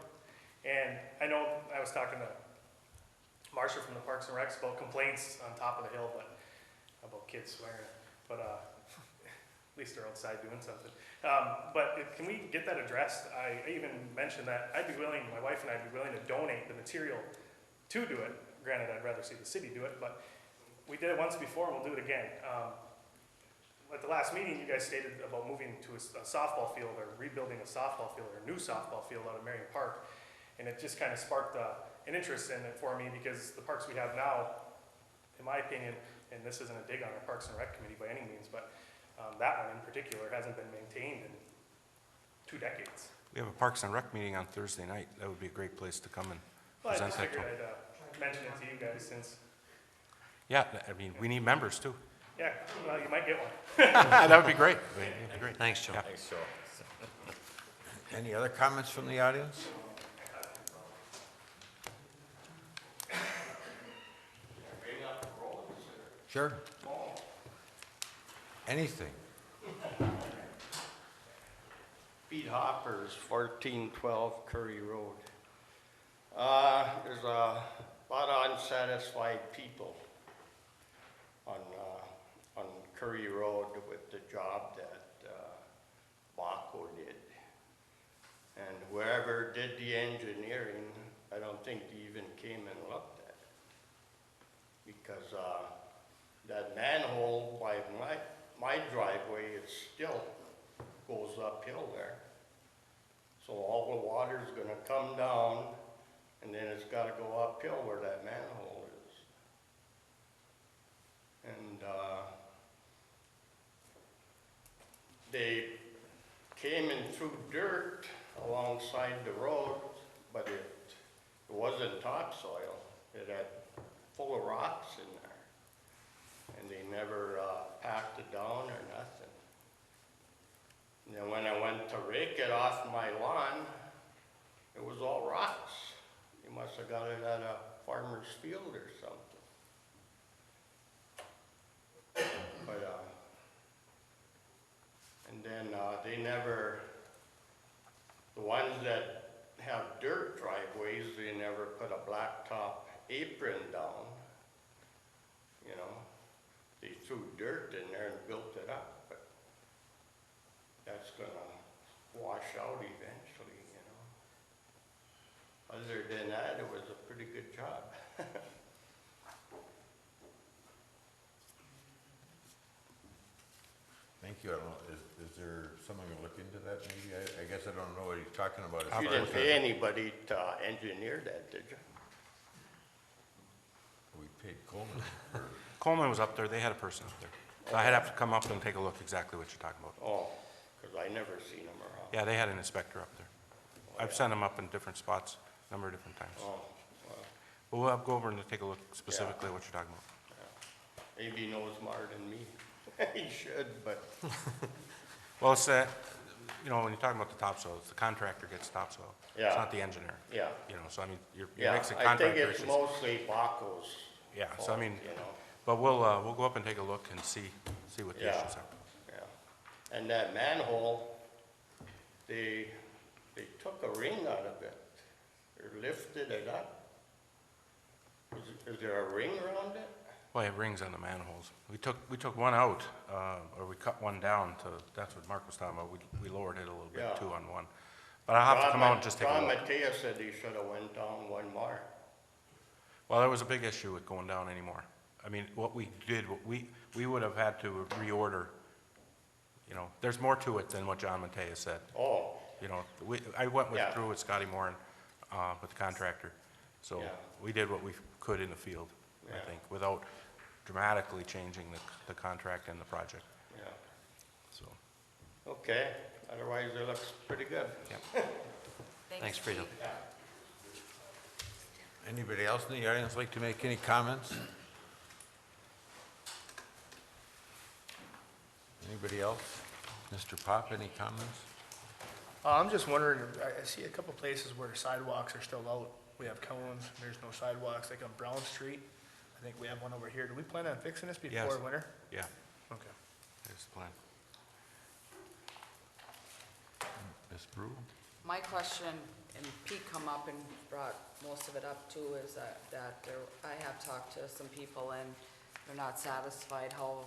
And I know I was talking to Marcia from the Parks and Recs about complaints on top of the hill, but about kids swearing. But at least they're outside doing something. Can we get that addressed? I even mentioned that I'd be willing, my wife and I'd be willing to donate the material to do it. Granted, I'd rather see the city do it, but we did it once before and we'll do it again. At the last meeting, you guys stated about moving to a softball field or rebuilding a softball field or a new softball field out of Marion Park. And it just kind of sparked an interest in it for me because the parks we have now, in my opinion, and this isn't a dig on our Parks and Rec committee by any means, but that one in particular hasn't been maintained in 2 decades.
We have a Parks and Rec meeting on Thursday night. That would be a great place to come and
Well, I
present
just
that to
figured
them.
I'd mention it to you guys since,
Yeah, I mean, we need members too.
yeah, well, you might get one.
That would be great. That'd be great.
Thanks, Joe.
Yeah.
Thanks, Joe. Any other comments from the audience? Sure. Anything.
Pete Hoppers, 1412 Curry Road. There's a lot of unsatisfied people on Curry Road with the job that Baco did. And whoever did the engineering, I don't think they even came and looked at it. Because that manhole by my driveway, it still goes uphill there. So all the water's gonna come down, and then it's gotta go uphill where that manhole is. And they came and threw dirt alongside the road, but it wasn't topsoil. It had full of rocks in there. And they never packed it down or nothing. And then when I went to rake it off my lawn, it was all rocks. You must have got it at a farmer's field or something. But, and then they never, the ones that have dirt driveways, they never put a blacktop apron down. You know, they threw dirt in there and built it up. That's gonna wash out eventually, you know. Other than that, it was a pretty good job.
Thank you. I don't know, is there someone gonna look into that maybe? I guess I don't know what he's talking about.
You didn't pay anybody to engineer that, did you?
We paid Coleman for,
Coleman was up there. They had a person up there. So I'd have to come up and take a look exactly what you're talking about.
Oh, because I never seen them around.
Yeah, they had an inspector up there. I've sent them up in different spots, a number of different times.
Oh, well,
But we'll have to go over and take a look specifically what you're talking about.
maybe he knows more than me. He should, but,
Well, it's that, you know, when you're talking about the topsoil, it's the contractor gets topsoil. It's
Yeah.
not the engineer.
yeah.
You know, so I mean, you're
Yeah,
mixing
I think
contractor
it's
issues.
mostly Baco's
Yeah, so I mean,
fault, you know.
but we'll go up and take a look and see what the
Yeah.
issues are.
Yeah, and that manhole, they took a ring out of it, or lifted it up. Is there a ring around it?
Well, it rings on the manholes. We took one out, or we cut one down to, that's what Mark was talking about. We lowered it a little bit
Yeah.
too on one. But I'll have to come out and just take a
Ron
look.
Matea said he should have went down one more.
Well, there was a big issue with going down anymore. I mean, what we did, we would have had to reorder, you know, there's more to it than what John Matea said.
Oh,
You know, I went
Yeah.
through with Scotty Moore and, with the contractor. So
Yeah.
we did what we could in the field, I
Yeah.
think, without dramatically changing the contract and the project,
yeah,
so.
okay, otherwise it looks pretty good.
Thanks, Frida.
anybody else in the audience like to make any comments? Anybody else? Mr. Pop, any comments?
I'm just wondering, I see a couple places where sidewalks are still out. We have cones, there's no sidewalks, like on Brown Street. I think we have one over here. Do we plan on fixing this before
Yes.
winter?
Yeah,
Okay.
there's the plan.
Ms. Brew?
My question, and Pete come up and brought most of it up too, is that I have talked to some people and they're not satisfied how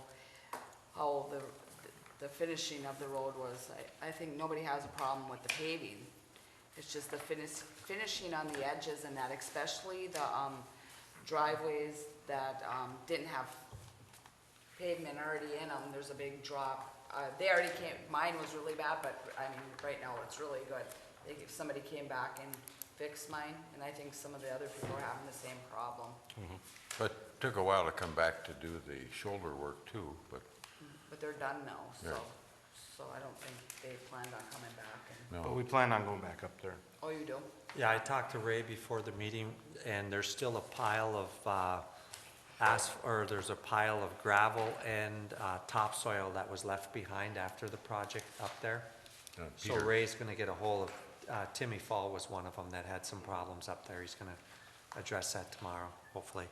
the finishing of the road was. I think nobody has a problem with the paving. It's just the finishing on the edges and that, especially the driveways that didn't have pavement already in them, there's a big drop. They already came, mine was really bad, but I mean, right now it's really good. Somebody came back and fix mine, and I think some of the other people are having the same problem.
But it took a while to come back to do the shoulder work too, but
But they're done now, so,
Yeah.
so I don't think they planned on coming back and,
But
no.
we plan on going back up there.
oh, you do?
Yeah, I talked to Ray before the meeting, and there's still a pile of there's a pile of gravel and topsoil that was left behind after the project up there. So
Peter,
Ray's gonna get a hold of, Timmy Fall was one of them that had some problems up there. He's gonna address that tomorrow, hopefully.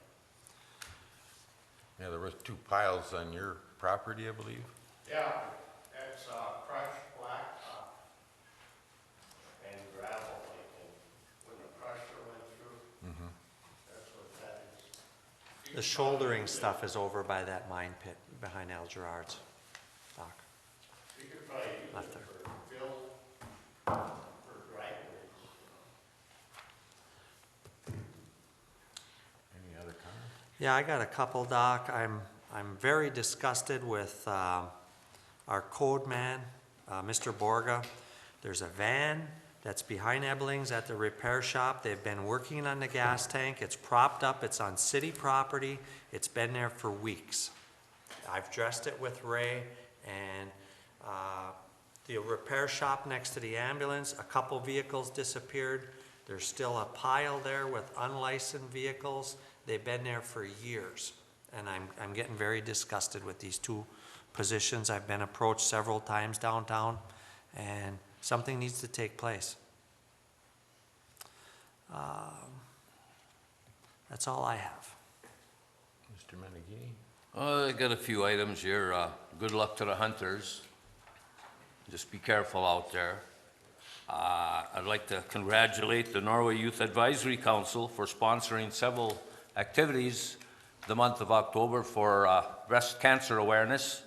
yeah, there was 2 piles on your property, I believe.
Yeah, that's crushed blacktop and gravel, I think, when the crusher went through. That's what that is.
The shouldering stuff is over by that mine pit behind Al Gerard's dock.
You could probably use
Left
it
there.
for fill, for driveways.
Any other comments?
Yeah, I got a couple, Doc. I'm very disgusted with our code man, Mr. Borga. There's a van that's behind Eblings at the repair shop. They've been working on the gas tank. It's propped up. It's on city property. It's been there for weeks. I've addressed it with Ray, and the repair shop next to the ambulance, a couple vehicles disappeared. There's still a pile there with unlicensed vehicles. They've been there for years, and I'm getting very disgusted with these two positions. I've been approached several times downtown, and something needs to take place. That's all I have.
Mr. Menegini?
I got a few items here. Good luck to the hunters. Just be careful out there. I'd like to congratulate the Norway Youth Advisory Council for sponsoring several activities the month of October for breast cancer awareness.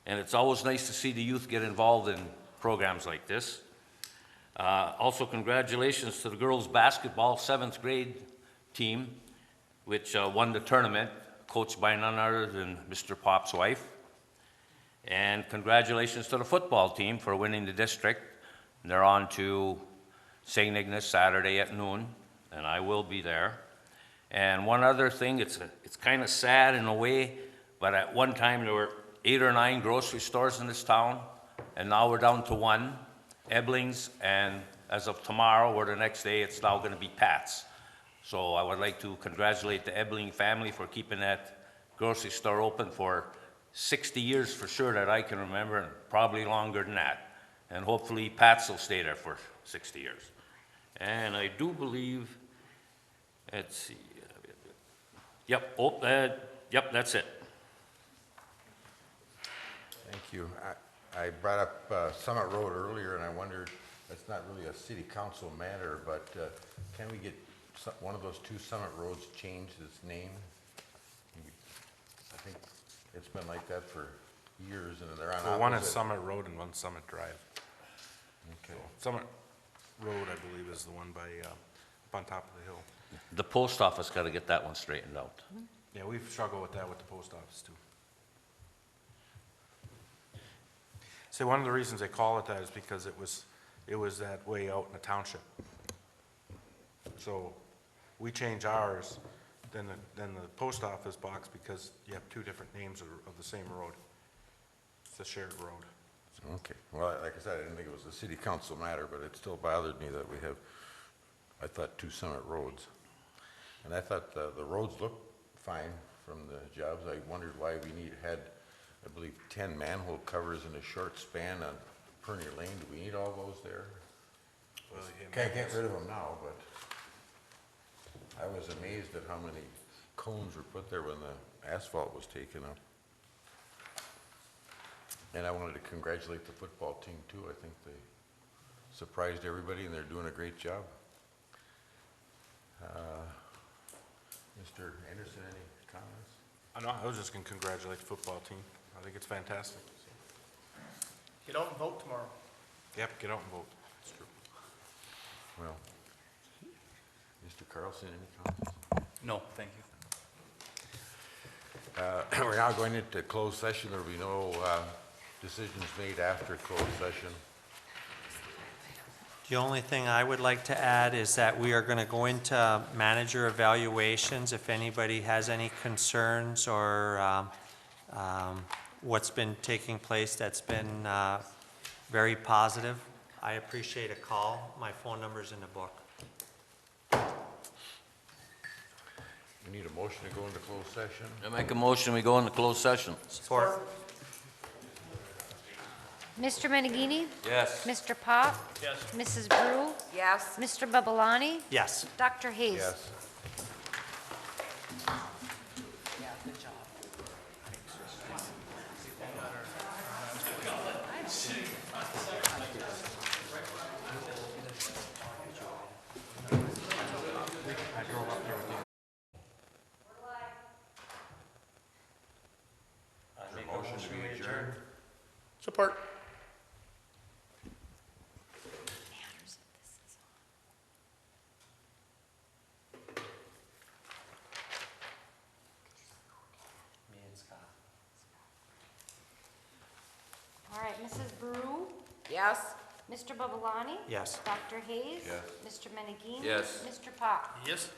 And it's always nice to see the youth get involved in programs like this. Also, congratulations to the girls' basketball 7th grade team, which won the tournament, coached by none other than Mr. Pop's wife. And congratulations to the football team for winning the district. They're on to St. Ignace Saturday at noon, and I will be there. And one other thing, it's kind of sad in a way, but at one time there were 8 or 9 grocery stores in this town, and now we're down to 1, Eblings, and as of tomorrow or the next day, it's now going to be Pat's. So I would like to congratulate the Ebling family for keeping that grocery store open for 60 years for sure that I can remember, and probably longer than that. And hopefully Pat's will stay there for 60 years. And I do believe, let's see, yep, yep, that's it.
Thank you. I brought up Summit Road earlier, and I wondered, that's not really a city council matter, but can we get one of those 2 Summit Roads changed its name? I think it's been like that for years, and they're on opposite.
Well, one is Summit Road and one Summit Drive.
Okay.
Summit Road, I believe, is the one by, up on top of the hill.
The post office got to get that one straightened out.
Yeah, we've struggled with that with the post office too. See, one of the reasons they call it that is because it was that way out in the township. So we change ours, then the post office box, because you have 2 different names of the same road. It's a shared road.
Okay, well, like I said, I didn't think it was a city council matter, but it still bothered me that we have, I thought, 2 Summit Roads. And I thought the roads looked fine from the jobs. I wondered why we had, I believe, 10 manhole covers in a short span on Pernier Lane. Do we need all those there?
Well,
Can't get rid of them now, but I was amazed at how many cones were put there when the asphalt was taken up. And I wanted to congratulate the football team too. I think they surprised everybody and they're doing a great job. Mr. Anderson, any comments?
I was just gonna congratulate the football team. I think it's fantastic.
Get out and vote tomorrow.
Yep, get out and vote. It's true.
Well, Mr. Carlson, any comments?
No, thank you.
We're now going into closed session. There will be no decisions made after closed session.
The only thing I would like to add is that we are going to go into manager evaluations. If anybody has any concerns or what's been taking place that's been very positive, I appreciate a call. My phone number's in the book.
We need a motion to go into closed session.
I make a motion, we go into closed session.
Support.
Mr. Menegini?
Yes.
Mr. Pop?
Yes.
Mrs. Brew?
Yes?
Mr. Babalani?
Yes.
Dr. Hayes?
Yes.
Yeah, good job.
Motion to be adjourned.
Support.
Me and Scott.
All right, Mrs. Brew?
Yes?
Mr. Babalani?
Yes.
Dr. Hayes?
Yes.
Mr. Menegini?
Yes.
Mr. Pop?
Yes?